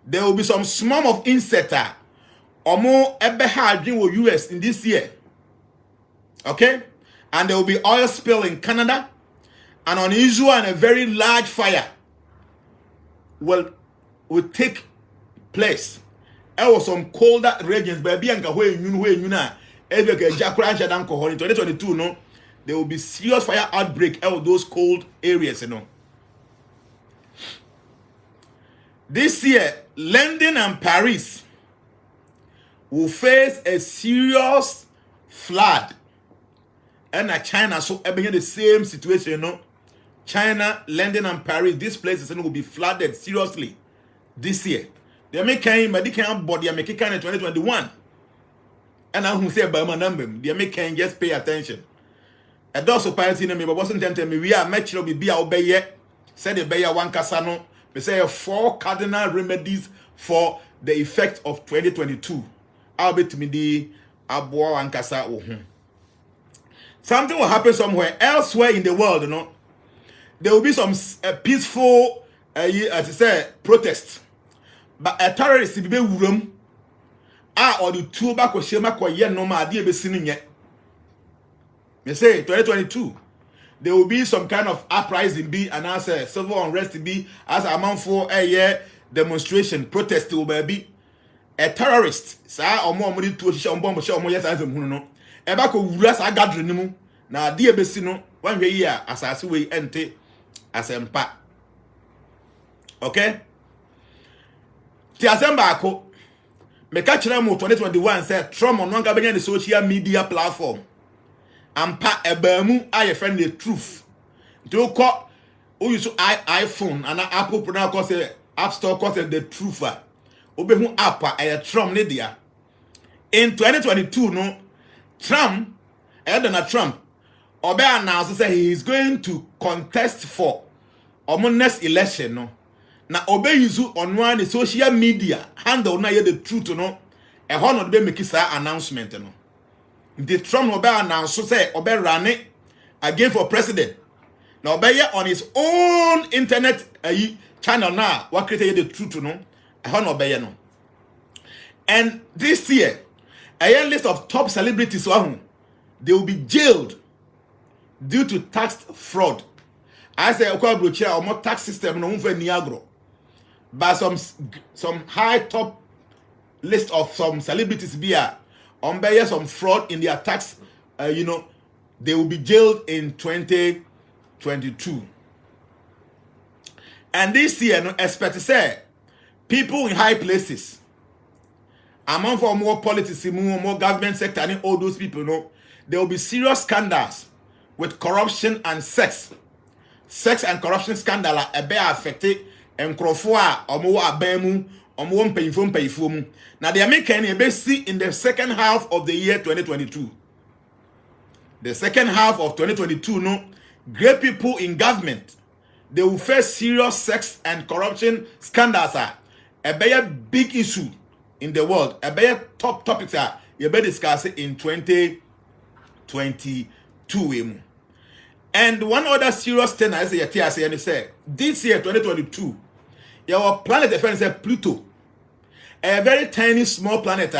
there will be some swarm of insects or more US in this year. Okay? And there will be oil spill in Canada, and unusual and a very large fire will take place. There was some colder regions, but in 2022, there will be serious fire outbreak out of those cold areas, This year, London and Paris will face a serious flood. And China, so having the same situation, China, London, and Paris, these places will be flooded seriously this year. They make kind, but they can't body make it kind of 2021. And I'm who say by my number, they make kind just pay attention. A does of parents in me, but wasn't telling me we are much will be obey said the Bayer one casano. We say 4 cardinal remedies for the effect of 2022. I'll bet me the Abo and Casa. Something will happen somewhere elsewhere in the world, There will be some peaceful, as I say, protest. But a terrorist will be room. Or the two back or shema kwa yen no ma be seen yet. You say 2022. There will be some kind of uprising be and as a civil unrest be as a month for a year demonstration protest will be a terrorist. Sa or more money to a bomb show more yes as a muno. Ebako rest a gathering na dear besino 1 year as I see we ente as a mpa. Okay? Tiazembako me catch them 2021 said Trump on one the social media platform. Ampa ebamu I friend the truth. Do call who use iPhone and Apple product cause App Store cause the truth. Obehu app a Trump media. In 2022 Trump Donald Trump obe announced say he is going to contest for next election na obe use on one the social media handle na the truth e ho no be make sa announcement the Trump obe announce say obe run again for president na obe on his own internet channel now what create the truth e ho no obe no. And this year a list of top celebrities they will be jailed due to tax fraud. I say or more tax system no for Niagara. But some high top list of some celebrities be on some fraud in their tax, they will be jailed in 2022. And this year, expect to say people in high places, among for more politics, more government sector, and all those people, there will be serious scandals with corruption and sex. Sex and corruption scandal are affected and crofua or more abemu won payful mu. Now the American you see in the second half of the year 2022. The second half of 2022, no, great people in government, they will face serious sex and corruption scandals. A very big issue in the world. A very top topics are you better discuss it in 2022. And one other serious thing I say, this year 2022, your planet defense is Pluto, a very tiny small planet.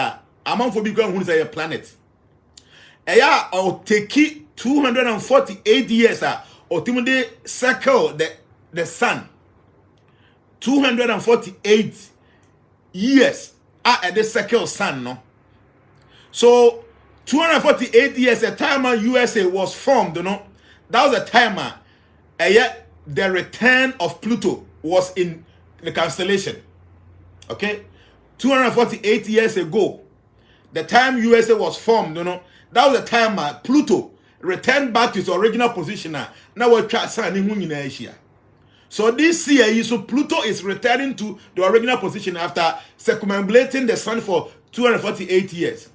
Among for big who say a planet. I'll take 248 years or Timothy circle the sun. 248 years at the circle sun, no. So 248 years a time USA was formed, you know. That was a time yet the return of Pluto was in the constellation. Okay? 248 years ago, the time USA was formed, you know. That was the time Pluto returned back to its original position. Now we're trying. So this year, so Pluto is returning to the original position after circumambulating the sun for 248 years.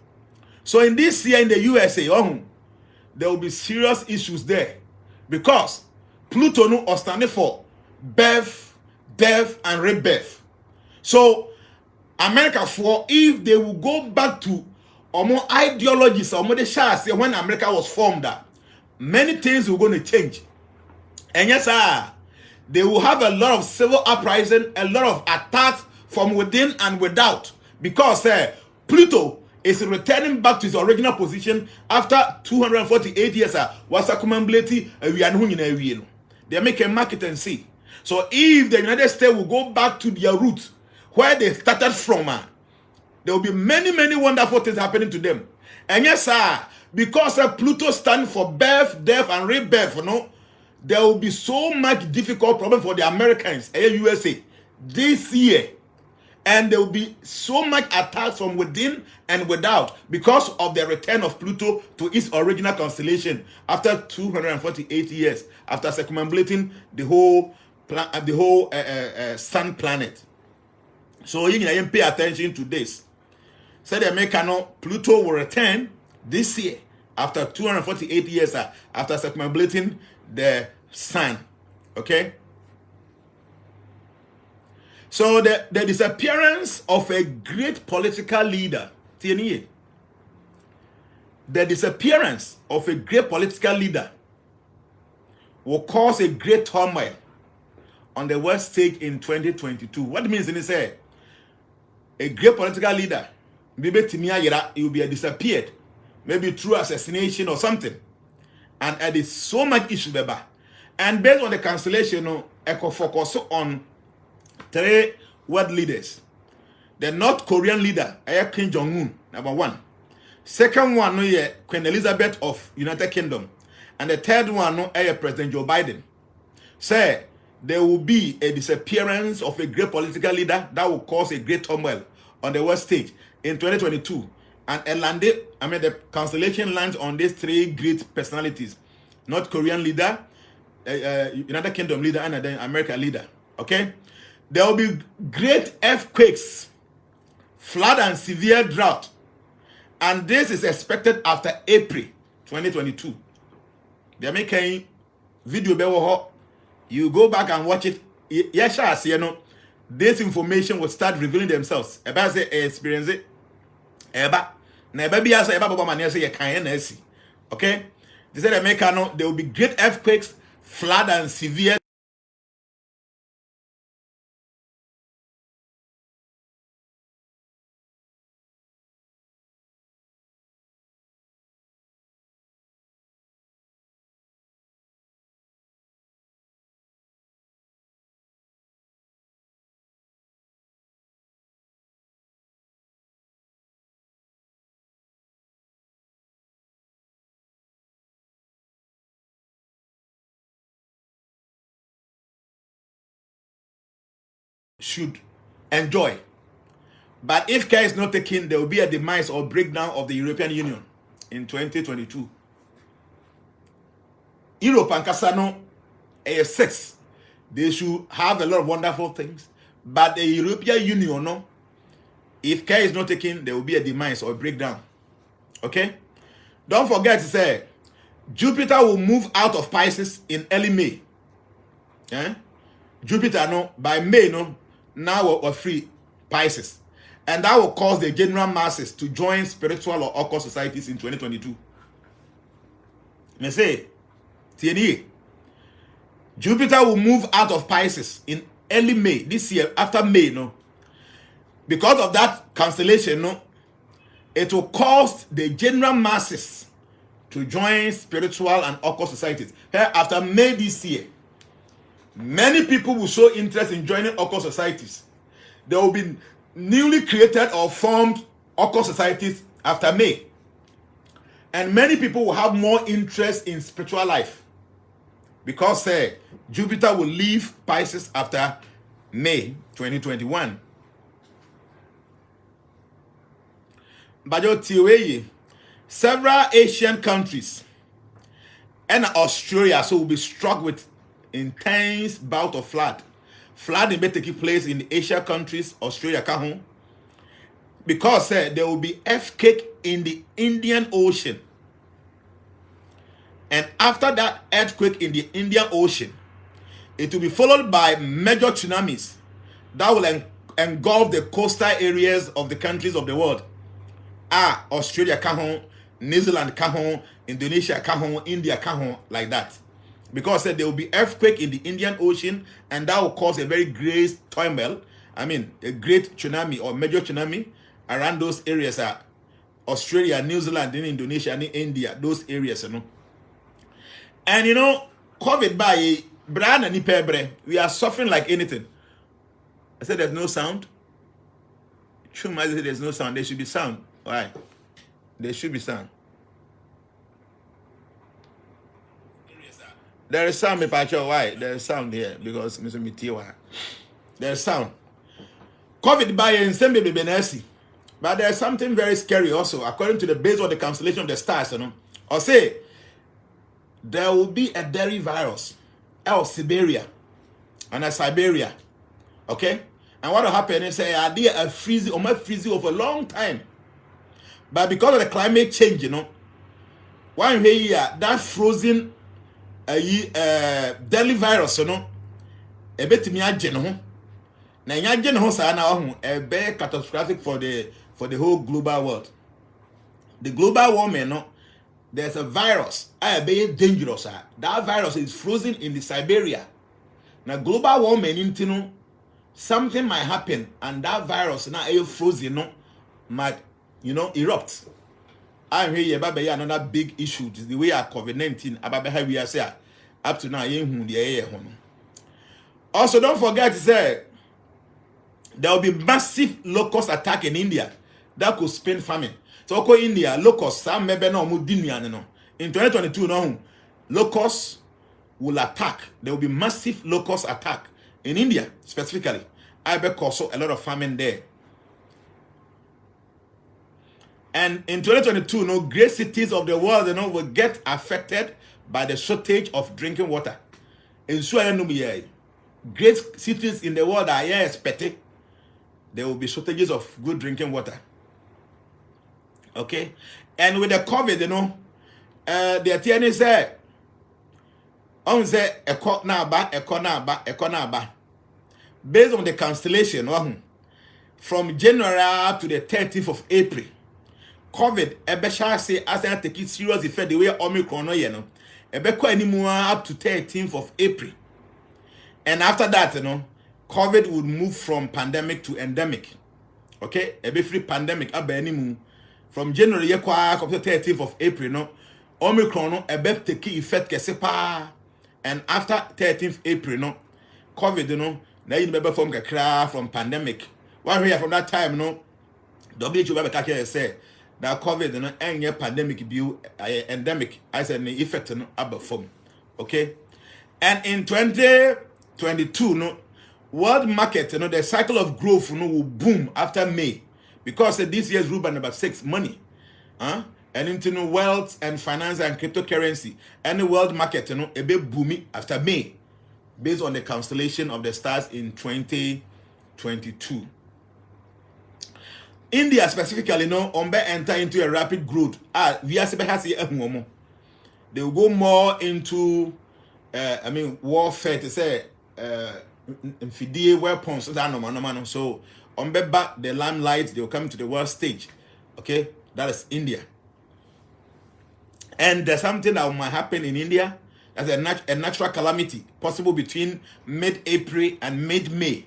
So in this year in the USA, there will be serious issues there because Pluto no standing for birth, death, and rebirth. So America, for if they will go back to or more ideologies or more the shares when America was formed, many things were going to change. And yes, they will have a lot of civil uprising, a lot of attacks from within and without, because Pluto is returning back to its original position after 248 years. Was accumulating they make a market and see. So if the United States will go back to their roots where they started from, there will be many wonderful things happening to them. And yes, because Pluto stands for birth, death, and rebirth, you know, there will be so much difficult problem for the Americans, USA, this year. And there will be so much attacks from within and without because of the return of Pluto to its original constellation after 248 years, after circumambulating the whole sun planet. So you can pay attention to this. So the American Pluto will return this year after 248 years after circumambulating the sun. Okay? So the disappearance of a great political leader, the disappearance of a great political leader will cause a great turmoil on the world stage in 2022. What it means in this a great political leader, maybe it will be disappeared, maybe through assassination or something. And it is so much issue, baby. And based on the cancellation, I could focus on 3 world leaders. The North Korean leader, Kim Jong-un, number 1. Second one, Queen Elizabeth of United Kingdom. And the third one, President Joe Biden. Say, there will be a disappearance of a great political leader that will cause a great turmoil on the world stage in 2022. And the constellation lands on these 3 great personalities. North Korean leader, United Kingdom leader, and then American leader. Okay? There will be great earthquakes, flood, and severe drought. And this is expected after April 2022. The American video, you go back and watch it. Yes, you know, this information will start revealing themselves. About say experience it. Okay? They said America, there will be great earthquakes, flood, and severe should enjoy. But if care is not taken, there will be a demise or breakdown of the European Union in 2022. Europe and Casano, A6, they should have a lot of wonderful things. But the European Union, no, If care is not taken, there will be a demise or a breakdown. Okay? Don't forget to say, Jupiter will move out of Pisces in early May. Yeah? Jupiter, no, by May, no, now we're free Pisces. And that will cause the general masses to join spiritual or occult societies in 2022. Me say, TNE, Jupiter will move out of Pisces in early May, this year, after May, no. Because of that cancellation, no, it will cause the general masses to join spiritual and occult societies. Here, after May this year, many people will show interest in joining occult societies. There will be newly created or formed occult societies after May. And many people will have more interest in spiritual life. Because Jupiter will leave Pisces after May 2021. But several Asian countries and Australia will be struck with intense bout of flood. Flooding may take place in the Asian countries, Australia, because there will be earthquake in the Indian Ocean. And after that earthquake in the Indian Ocean, it will be followed by major tsunamis that will engulf the coastal areas of the countries of the world. Australia, New Zealand, Indonesia, India, like that. Because there will be earthquake in the Indian Ocean, and that will cause a very great turmoil. I mean, a great tsunami or major tsunami around those areas. Australia, New Zealand, Indonesia, and India, those areas, you know. And you know, COVID by brand and pebre, we are suffering like anything. I said there's no sound. Chuma said there's no sound. There should be sound. Why? There should be sound. There is sound, why? There is sound here because Mr. Mitiwa. There is sound. COVID by and same baby Benesi. But there's something very scary also, according to the base of the constellation of the stars, you know. Or say there will be a dairy virus, Siberia, and a Siberia. Okay? And what will happen is a freezing or freezing of a long time. But because of the climate change, you know, one here that frozen deadly virus, you know, a bit me agent. Now, agent a very catastrophic for the whole global world. The global warming, you know, there's a virus, very dangerous. That virus is frozen in the Siberia. Now, global warming, you know, something might happen, and that virus now frozen, you know, might, you know, erupt. I'm here about another big issue. The way our COVID-19 about how we are say up to now. Also, don't forget to say there will be massive locust attack in India that could spin famine. So, India locust some maybe no no. In 2022, no locusts will attack. There will be massive locust attack in India specifically. I bet also a lot of famine there. And in 2022, no great cities of the world, you know, will get affected by the shortage of drinking water. In great cities in the world are expected. There will be shortages of good drinking water. Okay, and with the COVID, you know, the TNA say, on say a court now ba. Based on the constellation, from January up to the 30th of April. COVID, shall say as I take it serious effect the way Omicron no, you know. Anymore up to 13th of April. And after that, you know, COVID would move from pandemic to endemic. Okay? Free pandemic anymore. From January up to 13th of April, no. Omicron no take effect kesepa. And after 13th April, no, COVID, you know, now you remember from pandemic. One year from that time, no, WHO say that COVID, you know, any pandemic be endemic. I said the effect no about form. Okay, and in 2022, no, world market, you know, the cycle of growth, you know, will boom after May because this year's rule by number 6 money, and into no wealth and finance and cryptocurrency, and the world market, you know, a bit booming after May, based on the constellation of the stars in 2022. India specifically, enter into a rapid growth. They will go more into, warfare to say, weapons. So, back the limelight, they will come to the world stage. Okay, that is India. And there's something that might happen in India. That's a natural calamity possible between mid-April and mid-May.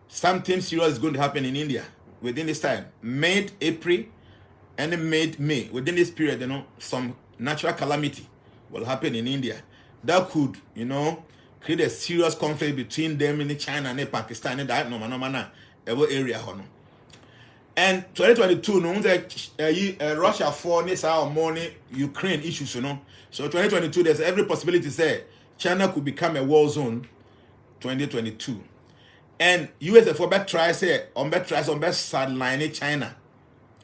Something serious is going to happen in India within this time. Mid-April and mid-May. Within this period, some natural calamity will happen in India. That could, create a serious conflict between them in China and Pakistan and that area. And 2022, Russia for this our money, Ukraine issues, So 2022, there's every possibility to say China could become a war zone. 2022, and US for bet try say on bet tries on best sideline China,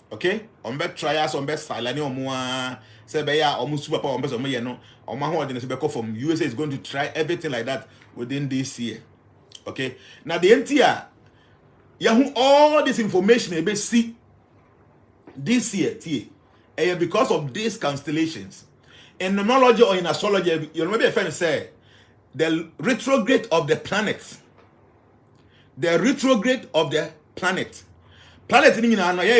okay? On bet tries on best sideline or say be ya almost super power on best on my home from USA is going to try everything like that within this year, okay? Now the NTR. All this information you see this year, because of these constellations. In numerology or in astrology, you maybe a friend say the retrograde of the planets. The retrograde of the planet. Planet in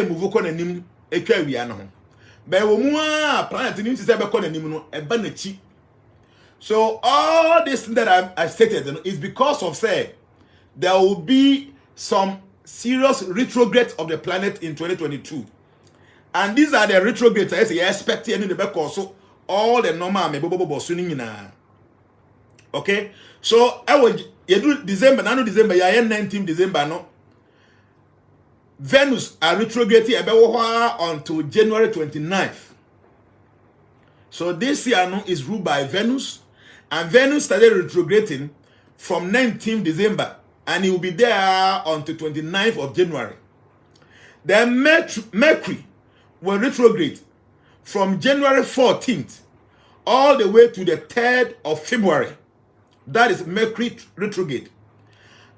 move on nim ekwa but planet in say be kon nim no e ba na chi. So all this that I stated is because of say there will be some serious retrograde of the planet in 2022, and these are the retrogrades I say expect any the back also all the normal okay. So I will do December 19th December no Venus are retrograde until January 29th. So this year is ruled by Venus, and Venus started retrograding from 19th December. And it will be there until 29th of January. Then Mercury will retrograde from January 14th all the way to the 3rd of February. That is Mercury retrograde.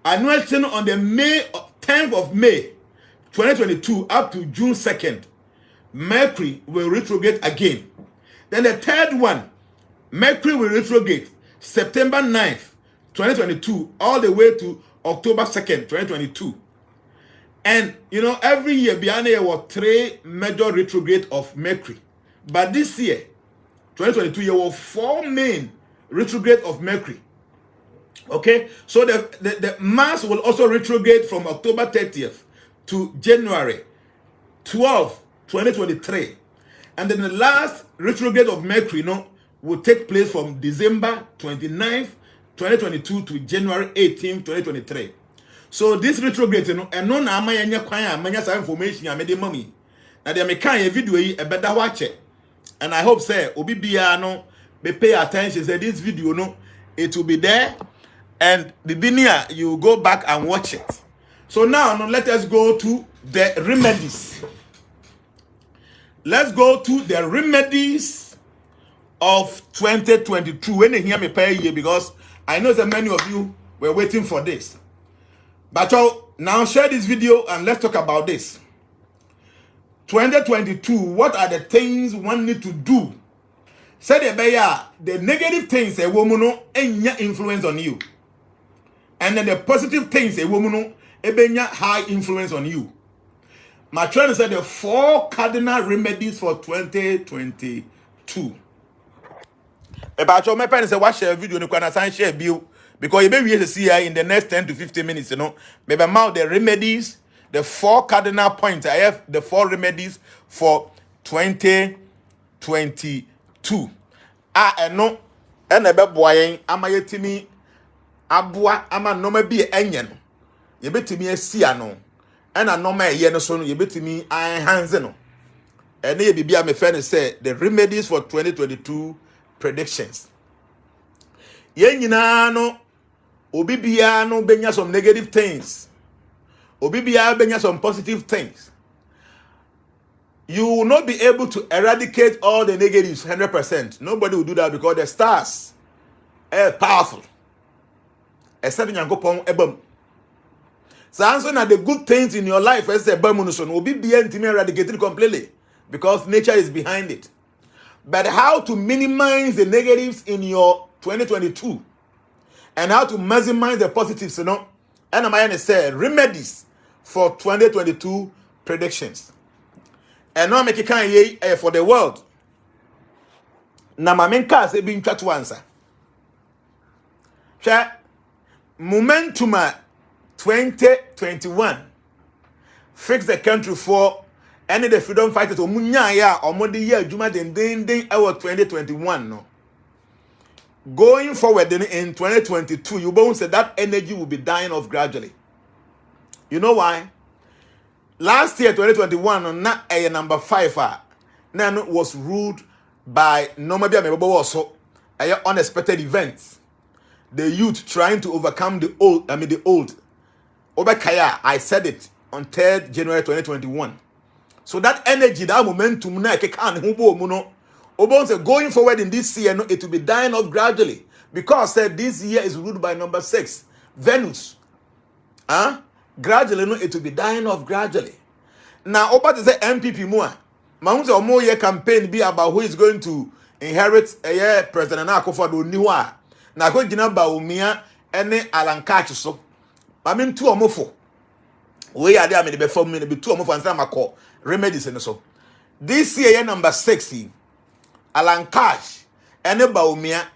Annual on the 10th of May 2022 up to June 2nd, Mercury will retrograde again. Then the third one, Mercury will retrograde September 9th, 2022 all the way to October 2nd, 2022. And every year behind there were 3 major retrograde of Mercury. But this year, 2022, there were 4 main retrograde of Mercury. Okay, so the Mars will also retrograde from October 30th to January 12th, 2023. And then the last retrograde of Mercury will take place from December 29th, 2022 to January 18th, 2023. So this retrograde, and no na amanya kwan amanya some information I made the mommy. Now they make a video a better watch it. And I hope say obi bia no be pay attention. Say this video it will be there, and the linear you go back and watch it. So now let us go to the remedies. Let's go to the remedies of 2022. When they hear me pay here, because I know that many of you were waiting for this. But now share this video and let's talk about this. 2022, what are the things one need to do? Say the negative things a woman enya influence on you. And then the positive things a woman ebenya high influence on you. My friend said the 4 cardinal remedies for 2022. About your my parents say watch a video and share bill because you may be to see her in the next 10 to 15 minutes, Maybe mount the remedies, the 4 cardinal points. I have the 4 remedies for 2022. No, and a boy, am I yetimi abua ama no be enyen. You bet me a siano, and a no me yen so you bet me I hands no. And they be my friend say the remedies for 2022 predictions. Yenyina no obi bia no benya some negative things. Obi bia benya some positive things. You will not be able to eradicate all the negatives 100%. Nobody will do that because the stars are powerful. Except in Yankopon ebam. So answer na the good things in your life as a bamunuson will be eradicated completely because nature is behind it. But how to minimize the negatives in your 2022 and how to maximize the positives, and I'm going to say remedies for 2022 predictions. And now make it for the world. Na my main case being try to answer. Momentum 2021 fix the country for any the freedom fighters omunya ya omode ye adwuma den 2021 no. Going forward in 2022 you won't say that energy will be dying off gradually. You know why? Last year 2021 na number 5 now was ruled by unexpected events. The youth trying to overcome the old. Obekaya, I said it on 3rd January 2021. So that energy, that momentum, going forward in this year, it will be dying off gradually. Because this year is ruled by number 6, Venus. Gradually, it will be dying off gradually. Now, over to say MPP more. Mahunze omo ye campaign be about who is going to inherit President Akufo-Addo niwa. Na go gina ba Umia ene Alankachi so. Mami two omofo. We are there me be form me be two omofo answer makọ remedies and so. This year number 60 Alankachi ene ba Umia.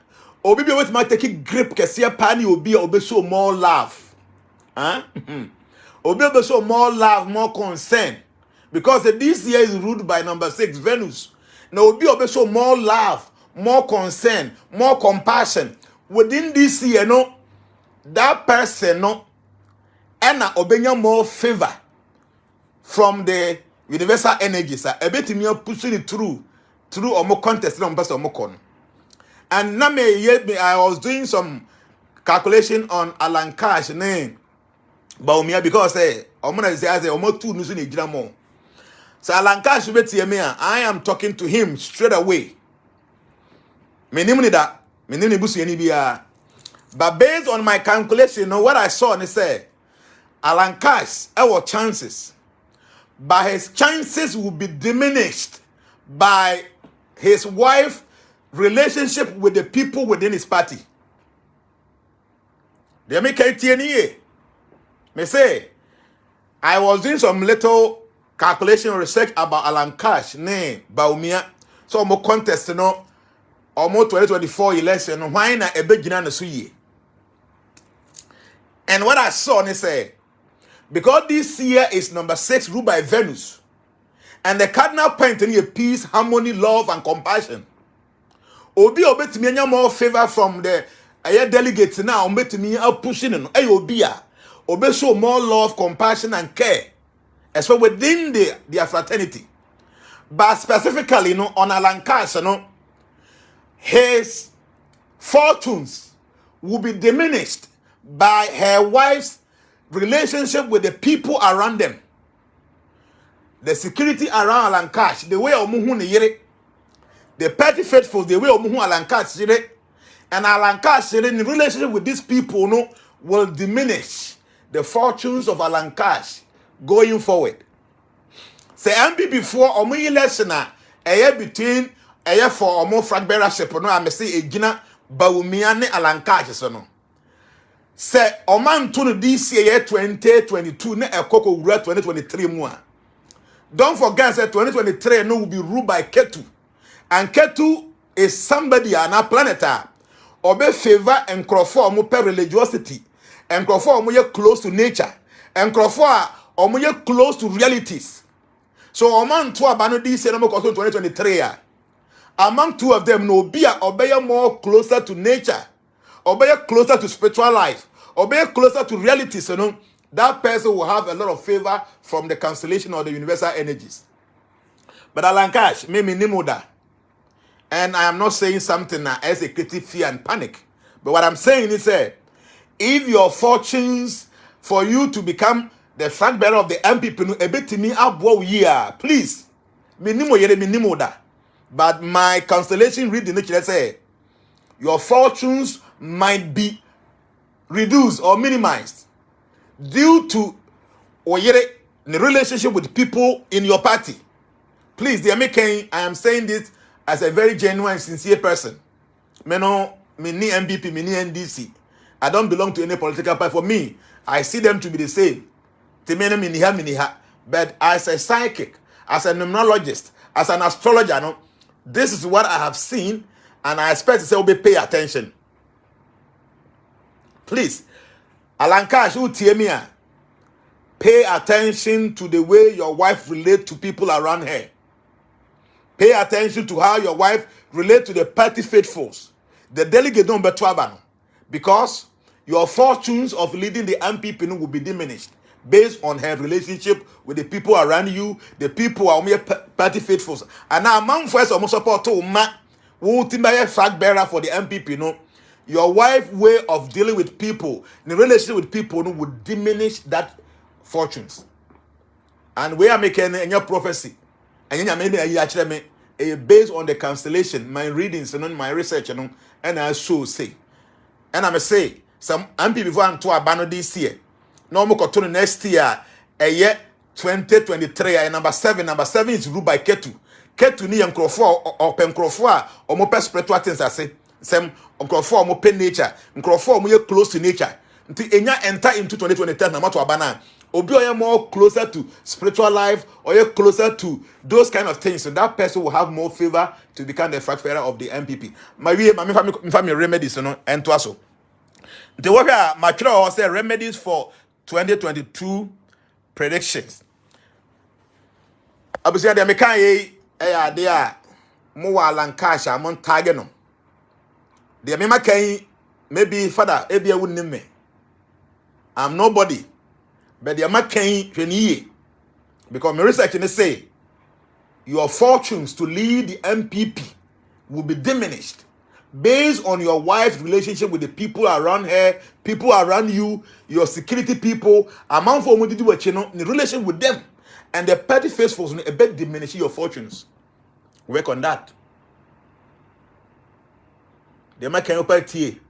Obi be wait ma take grip kese pa ni obi show more love. Obi show more love, more concern. Because this year is ruled by number 6, Venus. Now, obi show more love, more concern, more compassion. Within this year, that person, and obenya more favor from the universal energies. A bit me pushing it through or more contest, and now I was doing some calculation on Alankachi name, Baumia, because almost 2 news in Ijamo. So Alankachi, I am talking to him straight away. But based on my calculation, what I saw, and say, Alankachi, our chances, but his chances will be diminished by his wife's relationship with the people within his party. They make it me say, I was doing some little calculation research about Alankachi name Baumia. So mo contest almost 2024 election why na ebegina na suye. And what I saw they say, because this year is number 6 ruled by Venus, and the cardinal point in peace, harmony, love, and compassion. Obi obetimi anya more favor from the delegates now. Obetimi pushing obia. Obe show more love, compassion, and care, as well within their fraternity. But specifically, on Alankachi, his fortunes will be diminished by her wife's relationship with the people around them. The security around Alankachi, the way omuhu ne yere, the petty faithful, the way omuhu Alankachi yere, and Alankachi in relationship with these people will diminish the fortunes of Alankachi going forward. Say MB before omu election between for omu flag bearership I say egina Baumia ne Alankachi so no. Say oman to this year 2022 ne ekoko wura 2023 mu a. Don't forget that 2023 will be ruled by Ketu. And Ketu is somebody on a planet obe favor and crofo omu per religiosity. And crofo omu close to nature. And crofo omu close to realities. So among two abano this year 2023 among two of them no be obey more closer to nature, obey closer to spiritual life, obey closer to realities. That person will have a lot of favor from the constellation or the universal energies. But Alankachi, me nimuda. And I am not saying something as a creative fear and panic. But what I'm saying is if your fortunes for you to become the flag bearer of the MPP, please, minimo. But my constellation read the nature say your fortunes might be reduced or minimized due to or yere the relationship with people in your party. Please, dear Mekan, I am saying this as a very genuine, sincere person. Me no, me ni MPP, me ni NDC. I don't belong to any political party. For me, I see them to be the same. But as a psychic, as a numerologist, as an astrologer, no, this is what I have seen, and I expect to say, pay attention. Please, Alankash, who TMia, pay attention to the way your wife relates to people around her. Pay attention to how your wife relates to the party faithfuls. The delegate don't bet because your fortunes of leading the MPP will be diminished based on her relationship with the people around you, the people who are mere party faithfuls. And now, among first almost support to who flag bearer for the MPP, no. Your wife's way of dealing with people, the relationship with people, no, would diminish that fortunes. And we are making a new prophecy. And based on the constellation, my readings and my research, and I show say. And I'm say, some MPP before I'm to abandon this year. No more to next year, a year 2023, and number 7 is ruled by Ketu. Ketu ni Nkrofo or Penkrofo or more spiritual things I say. Some Nkrofo more pen nature, Nkrofo more close to nature. Until Enya enter into 2023, no matter abana. Obi or more closer to spiritual life, or you're closer to those kind of things. So that person will have more favor to become the flag bearer of the MPP. My family remedies, you know, and to us. The work mature say remedies for 2022 predictions. Abusia de mekan they are more Lancashire among Tagano. The mema kan maybe father ebia wouldn't name me. I'm nobody. But the makan hweniye. Because my research say your fortunes to lead the MPP will be diminished based on your wife's relationship with the people around her, people around you, your security people, among for the relation with them, and the petty faithfuls will a bit diminish your fortunes. Work on that. The man can open tea.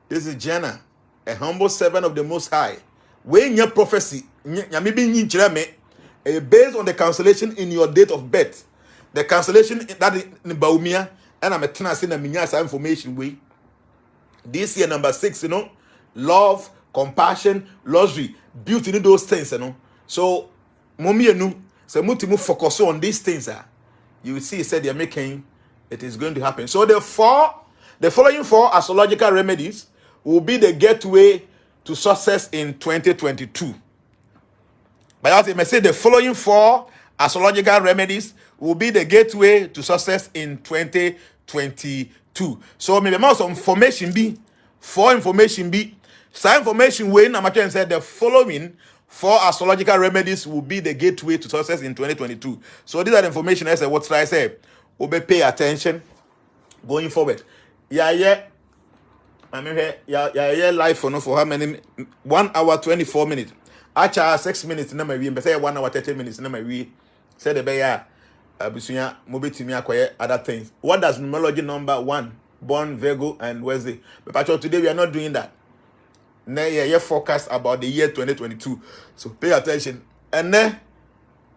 This is Jenna, a humble servant of the Most High. When your prophecy, based on the cancellation in your date of birth, the cancellation that in Baumia. And I'm a tenacity and minyasa information way. This year number 6, you know, love, compassion, luxury, beauty, those things, you know. So, mommy, you know, so multiple focus on these things. You will see, said they're making it is going to happen. So the following 4 astrological remedies will be the gateway to success in 2022. But I may say the following 4 astrological remedies will be the gateway to success in 2022. So maybe more some information be, 4 information be, some information when I'm trying to say the following 4 astrological remedies will be the gateway to success in 2022. So these are the information I said. What should I say? We'll pay attention going forward. Yeah. I mean, yeah, live for how many? 1 hour 24 minutes. Actually, 6 minutes. No, my but say 1 hour 30 minutes. No, my say the bear. Abusunya mobitimi akoye other things. What does numerology number 1, born Virgo and Wednesday? But today we are not doing that. Now forecast about the year 2022. So pay attention. And then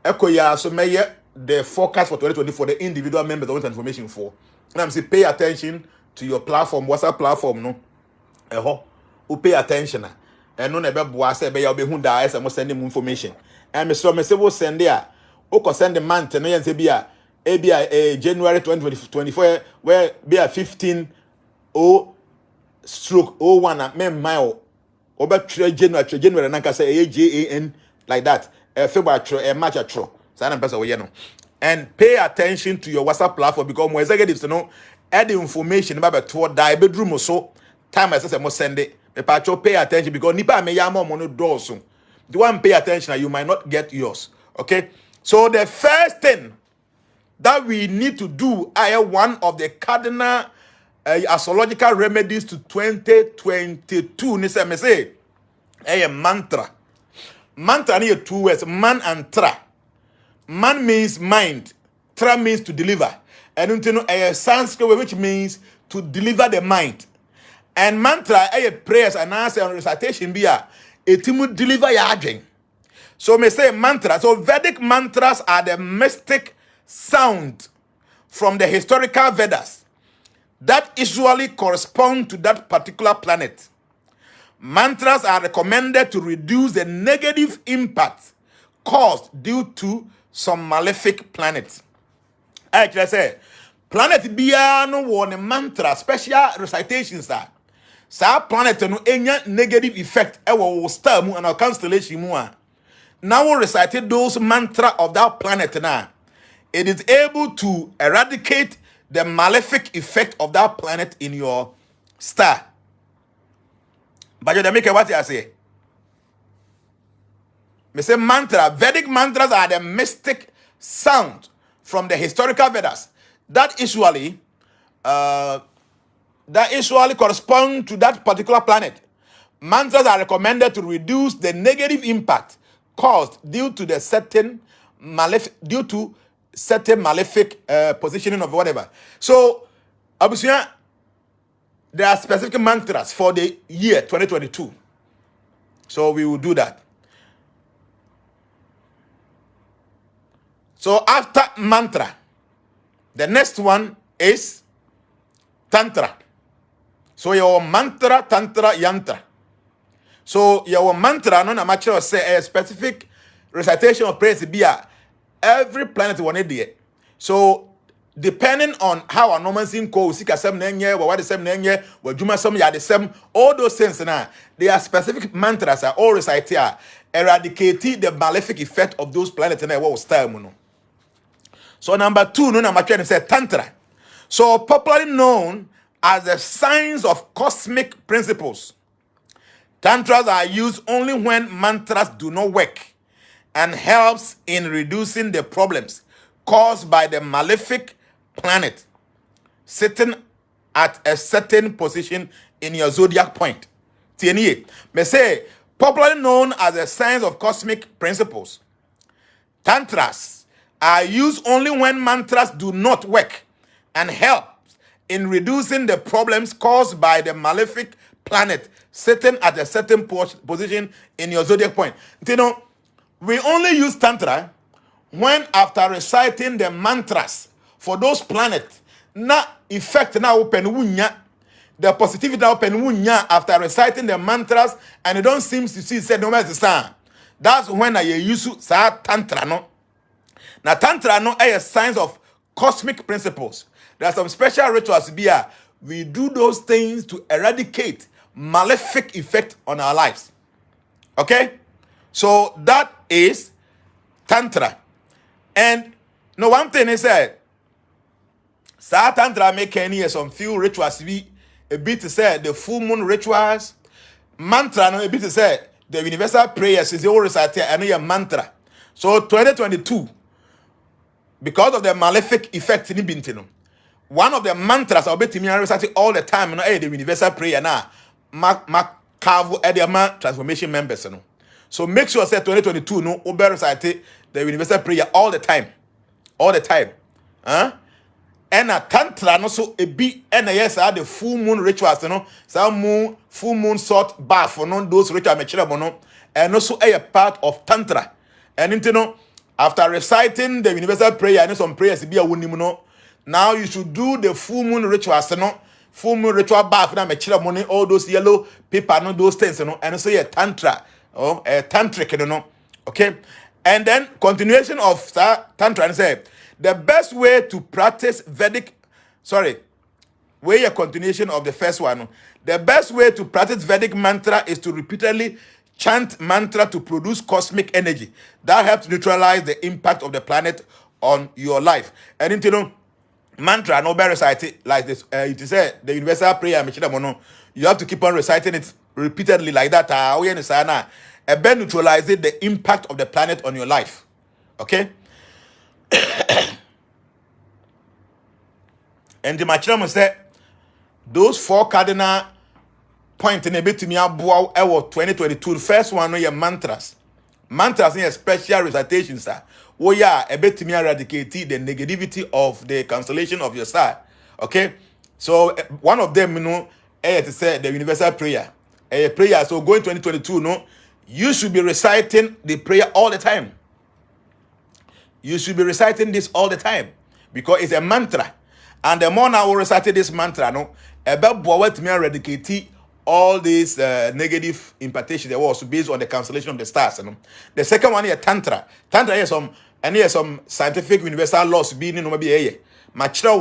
so the forecast for 2024 for the individual members want information for. And I'm saying pay attention to your platform, WhatsApp platform, no. Who pay attention. And no never boase be be hunda as I must send him information. And me say we send there. Oko send the month no yen say bia January 2024 where be 15 stroke 01 mem mile over January nanka say JAN like that February March atro so na person we no. And pay attention to your WhatsApp platform because mo executives no add information about toward die bedroom so time I say mo send it me pay attention because nipa me ya mo no doors so the one pay attention you might not get yours. Okay. So the first thing that we need to do, one of the cardinal astrological remedies to 2022, ni say, mantra. Mantra need 2 words, man and tra. Man means mind, tra means to deliver. And you know, Sanskrit which means to deliver the mind. And mantra, prayers and answer and recitation be it will deliver your dream. So may say mantra. So Vedic mantras are the mystic sound from the historical Vedas that usually correspond to that particular planet. Mantras are recommended to reduce the negative impact caused due to some malefic planet. Actually, I say planet biya no one mantra special recitations are. Sa planet no enya negative effect ewo star mu and our constellation mu a. Now we recited those mantra of that planet now. It is able to eradicate the malefic effect of that planet in your star. But you make what I say. Me say mantra, Vedic mantras are the mystic sound from the historical Vedas that usually correspond to that particular planet. Mantras are recommended to reduce the negative impact caused due to certain malefic positioning of whatever. So, obviously, there are specific mantras for the year 2022. So we will do that. So after mantra, the next one is Tantra. So your mantra, Tantra, Yantra. So your mantra, no matter say a specific recitation of praise be every planet one day. So depending on how a normal thing goes, sika sem nenye, what the same nenye, what juma some ya the same, all those things now, they are specific mantras are all recited here, eradicating the malefic effect of those planets and what was time. So number 2, no number 3 say Tantra. So popularly known as the science of cosmic principles. Tantras are used only when mantras do not work and helps in reducing the problems caused by the malefic planet sitting at a certain position in your zodiac point. TNE. May say, popularly known as the science of cosmic principles. Tantras are used only when mantras do not work and help in reducing the problems caused by the malefic planet sitting at a certain position in your zodiac point. You know, we only use Tantra when after reciting the mantras for those planets, na effect na open wunya, the positivity na open wunya after reciting the mantras, and you don't seem to see said no matter the. That's when I use sa Tantra no. Now Tantra no is a science of cosmic principles. There are some special rituals we do those things to eradicate malefic effect on our lives. Okay? So that is Tantra. And no one thing is said, Tantra make any some few rituals a bit to say the full moon rituals, mantra no a bit to say the universal prayers is the old recite and a mantra. So 2022, because of the malefic effect in Bintino, one of the mantras I'll bet me recite all the time, the universal prayer now, Carvo Ediama transformation members. So make sure say 2022 no over recite the universal prayer all the time. All the time. And a Tantra no so a be and yes the full moon rituals, some moon full moon salt bath for those rituals and also a part of Tantra. And after reciting the universal prayer and some prayers be a wunimuno, now you should do the full moon rituals, full moon ritual bath na all those yellow paper, those things, and also a Tantra. A tantric, okay, and then continuation of Tantra and say the best way to practice a continuation of the first one. The best way to practice Vedic mantra is to repeatedly chant mantra to produce cosmic energy that helps neutralize the impact of the planet on your life. And mantra no better recite like this. It is the universal prayer. You have to keep on reciting it repeatedly like that. And then neutralize the impact of the planet on your life. Okay? And the Machram said those 4 cardinal points in a bit to me about 2022. The first one are mantras. Mantras in a special recitation, sir. Oh yeah, a bit to me eradicate the negativity of the constellation of your star. Okay? So one of them, to say the universal prayer. A prayer. So going 2022, You should be reciting the prayer all the time. You should be reciting this all the time because it's a mantra. And the more now we recite this mantra, no, about what me eradicate all these negative impartations that was based on the cancellation of the stars. You know? The second one is Tantra. Tantra is some scientific universal laws being in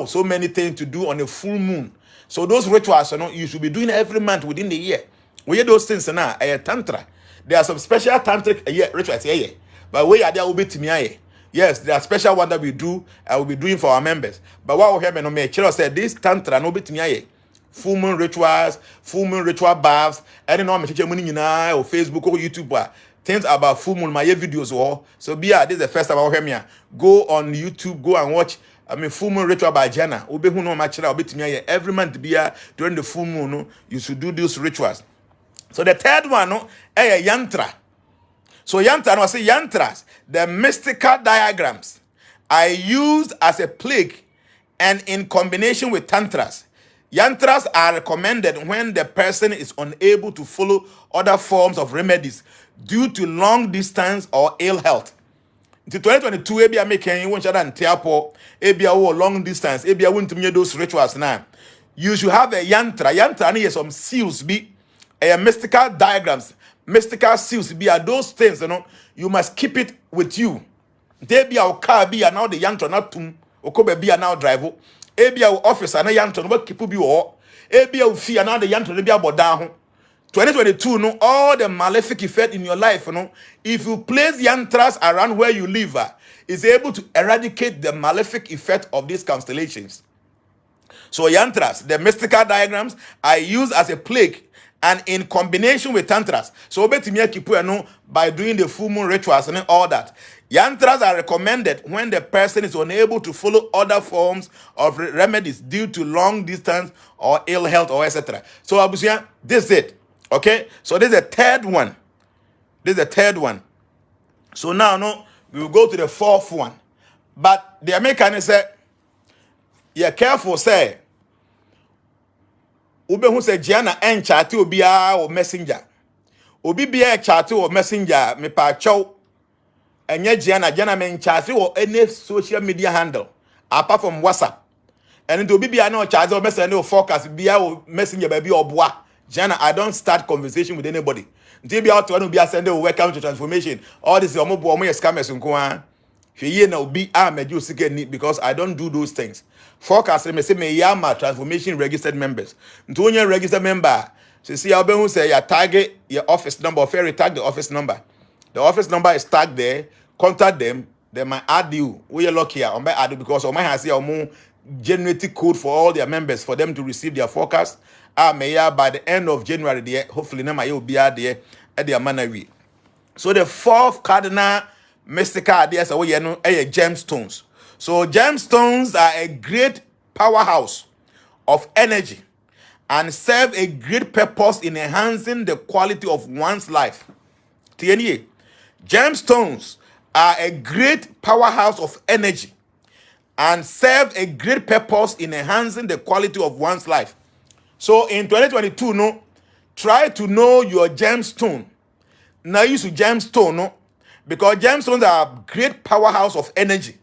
so many things to do on a full moon. So those rituals, you know, you should be doing every month within the year. We hear those things now. Tantra. There are some special tantric rituals here, but we are there will be to me. Yes, there are special ones that we do. I will be doing for our members. But what we have no me, Chiro said this tantra no be to me. Full moon rituals, full moon ritual baths. I don't know me teach money or Facebook or YouTube. Things about full moon my videos or so be this is the first time I hear me. Go on YouTube, go and watch. Full moon ritual by Jana. Obe who know my chira obe to me every month be during the full moon. No, you should do these rituals. So the third one, no, yantra. So yantra, no, I say yantras, the mystical diagrams are used as a plague and in combination with tantras. Yantras are recommended when the person is unable to follow other forms of remedies due to long distance or ill health. In 2022, ebia making you want to tiapo, ebia long distance, ebia want to do those rituals now. You should have a yantra. Yantra is some seals be mystical diagrams, mystical seals be are those things, you know, you must keep it with you. They be our car be now the yantra not tum, okobe be now driver. Ebi our office and yantra no keep be or ebi our fee and now the yantra be about down. 2022, no, all the malefic effect in your life, you know, if you place yantras around where you live, is able to eradicate the malefic effect of these constellations. So yantras, the mystical diagrams, are used as a plague and in combination with tantras. So by doing the full moon rituals and all that. Yantras are recommended when the person is unable to follow other forms of remedies due to long distance or ill health or etc. So Abusia, this is it. Okay? So this is the third one. This is the third one. So now no, we will go to the fourth one. But the American said, you're careful, say. Ube who say Gianna and chat will be our messenger. Obi be a chat or messenger, me pa chow. And yet Gianna men chat or any social media handle apart from WhatsApp. And it will be no chat or messenger or forecast be our messenger baby or bois. Gianna, I don't start conversation with anybody. Until be out to be a sender welcome to transformation. All this is scammers and go because I don't do those things. Forecast me say me yama transformation registered members. Ntonya registered member. So see how who say you target your office number or fair tag the office number. The office number is tagged there. Contact them. They might add you. We are lucky here. Add you because I might have see a more generated code for all their members for them to receive their forecast. May by the end of January there. Hopefully now you will be out there at their manner. So the fourth cardinal mystical ideas are gemstones. So gemstones are a great powerhouse of energy and serve a great purpose in enhancing the quality of one's life. TNA. Gemstones are a great powerhouse of energy and serve a great purpose in enhancing the quality of one's life. So in 2022, no, try to know your gemstone. Now use gemstone, no, because gemstones are a great powerhouse of energy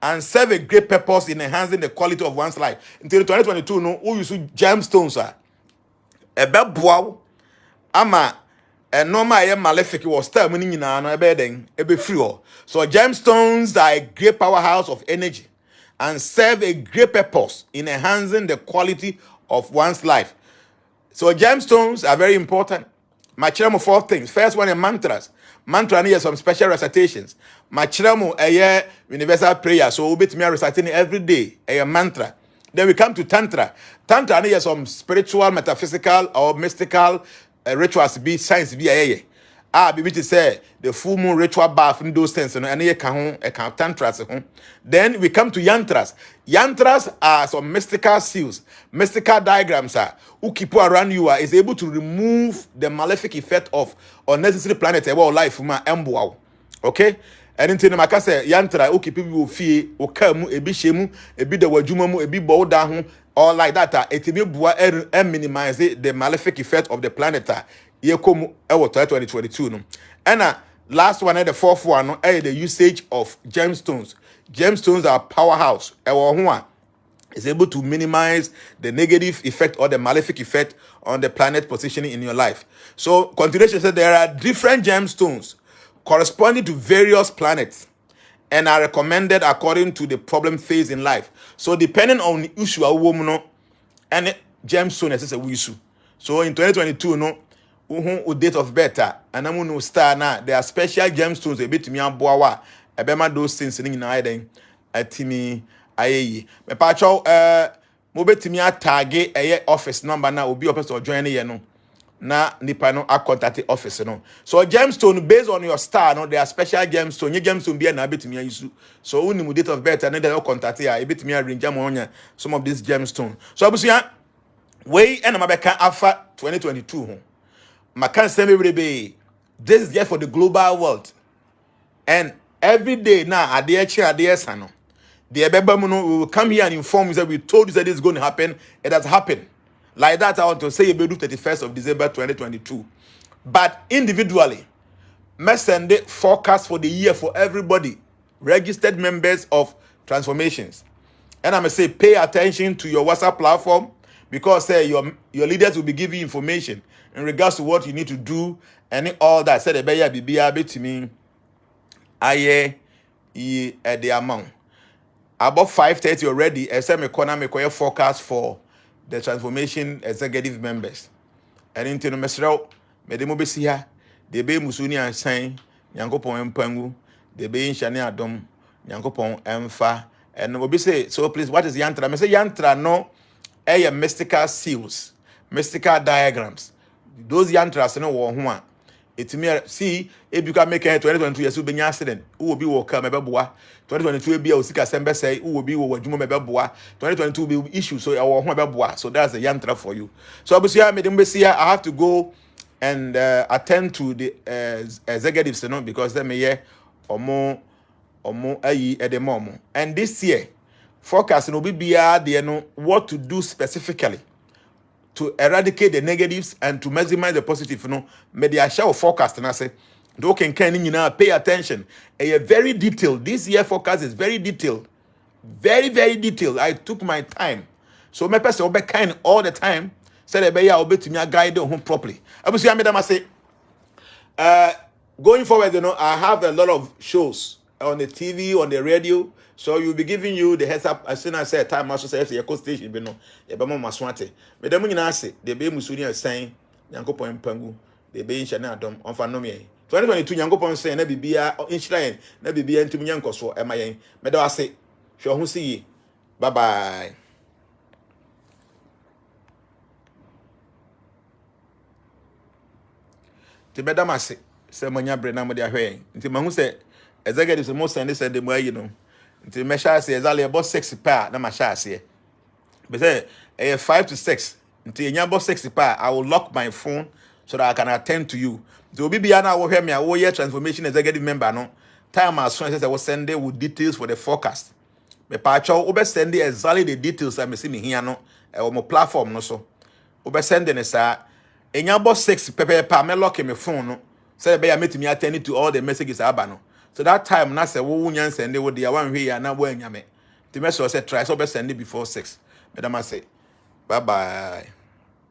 and serve a great purpose in enhancing the quality of one's life. Until 2022, no, who use gemstones are a bebwa ama a normal malefic was still meaning in an bedding a be free. So gemstones are a great powerhouse of energy and serve a great purpose in enhancing the quality of one's life. So gemstones are very important. My children, four things. First one is mantras. Mantra needs some special recitations. My children, a universal prayer. So we'll be to me reciting every day a mantra. Then we come to Tantra. Tantra needs some spiritual, metaphysical, or mystical rituals. Be science. Be a be to say the full moon ritual bath and those things. And you can tantras. Then we come to yantras. Yantras are some mystical seals, mystical diagrams who keep around you is able to remove the malefic effect of unnecessary planet life from okay. And in the makase yantra who keep people fee o kamu ebi shemu ebi de wadwuma mu ebi bow down all like that it be bua minimize the malefic effect of the planet. Yekomu ewo 2022 no. And last one, the fourth one, the usage of gemstones. Gemstones are powerhouse. Is able to minimize the negative effect or the malefic effect on the planet positioning in your life. So continuation said there are different gemstones corresponding to various planets and are recommended according to the problem faced in life. So depending on the issue of woman and gemstone is a issue. So in 2022 no date of birth and I'm no star now there are special gemstones a bit me aboa ebema those things in den atimi ayeyi me pa cho mo betimi atage office number na obi person join ye no na nipa no contact office no. So gemstone based on your star no there are special gemstone. Ye gemstone be na betimi ayisu. So unimu date of birth and then contact ya e betimi arrange am some of these gemstone. So abusia we and mabeka afa 2022 ho. Makan say me this is just for the global world. And every day now ade sano. The Ebebamuno will come here and inform you that we told you that this is going to happen. It has happened. Like that, I want to say Ebedu 31st of December 2022. But individually, me send the forecast for the year for everybody, registered members of transformations. And I'm going to say pay attention to your WhatsApp platform because your leaders will be giving you information in regards to what you need to do and all that. Said Ebeya Bibia to me, aye at the amount. About 5:30 already, SM economic forecast for the transformation executive members. And into the mesro, Medemo Bessia, the Bay Musuni and Sain, Yankopon Mpangu, the Bay in Shani Adom, Yankopon Mfa, and Obi say, so please, what is Yantra? I say Yantra no mystical seals, mystical diagrams. Those Yantras no one. It's me see if you can make a 2022 years will be accident. Who will be welcome mebeboa 2022 be osika sembe say who will be wadwuma mebeboa 2022 be issue so our ho mebeboa. So that's the yantra for you. So obviously I have to go and attend to the executives because they may hear omo ayi edemom. And this year forecast no be there no what to do specifically to eradicate the negatives and to maximize the positive. Media show forecast and I say, pay attention. A very detailed. This year forecast is very detailed. Very, very detailed. I took my time. So my person will be kind all the time. Said I'll be to me guide home properly. I will say, going forward, I have a lot of shows on the TV, on the radio. So you'll be giving you the heads up as soon as I say time also say your station be no e be mo maswate me dem nyina ase de be musuni asan Yankopon Mpangu de be Shani Adom on fa no me 2022 Yankopon say na bibia inshira na bibia ntumi nyankoso e ma yen me da ase hwe ho see bye bye. Ti be da mase se manya bre na mo de ahwe nti mahu se executives mo send say de mo ayi no. Until my share says only about 60 pa na my share say. But say 5 to 6. Until you about 60 pa, I will lock my phone so that I can attend to you. So be na wo hear me a year transformation executive member no. Time as soon as I was sending with details for the forecast. Me pa cho obe send exactly the details I me see me here no on my platform no so. Obe send ne sa enya about 6 pa me lock my phone no. Say be ya meet me attend to all the messages aba no. So that time, na say wo nyan send wo dia wan hwe ya na wo anyame. The message say try so be send it before 6. Madam I say bye bye.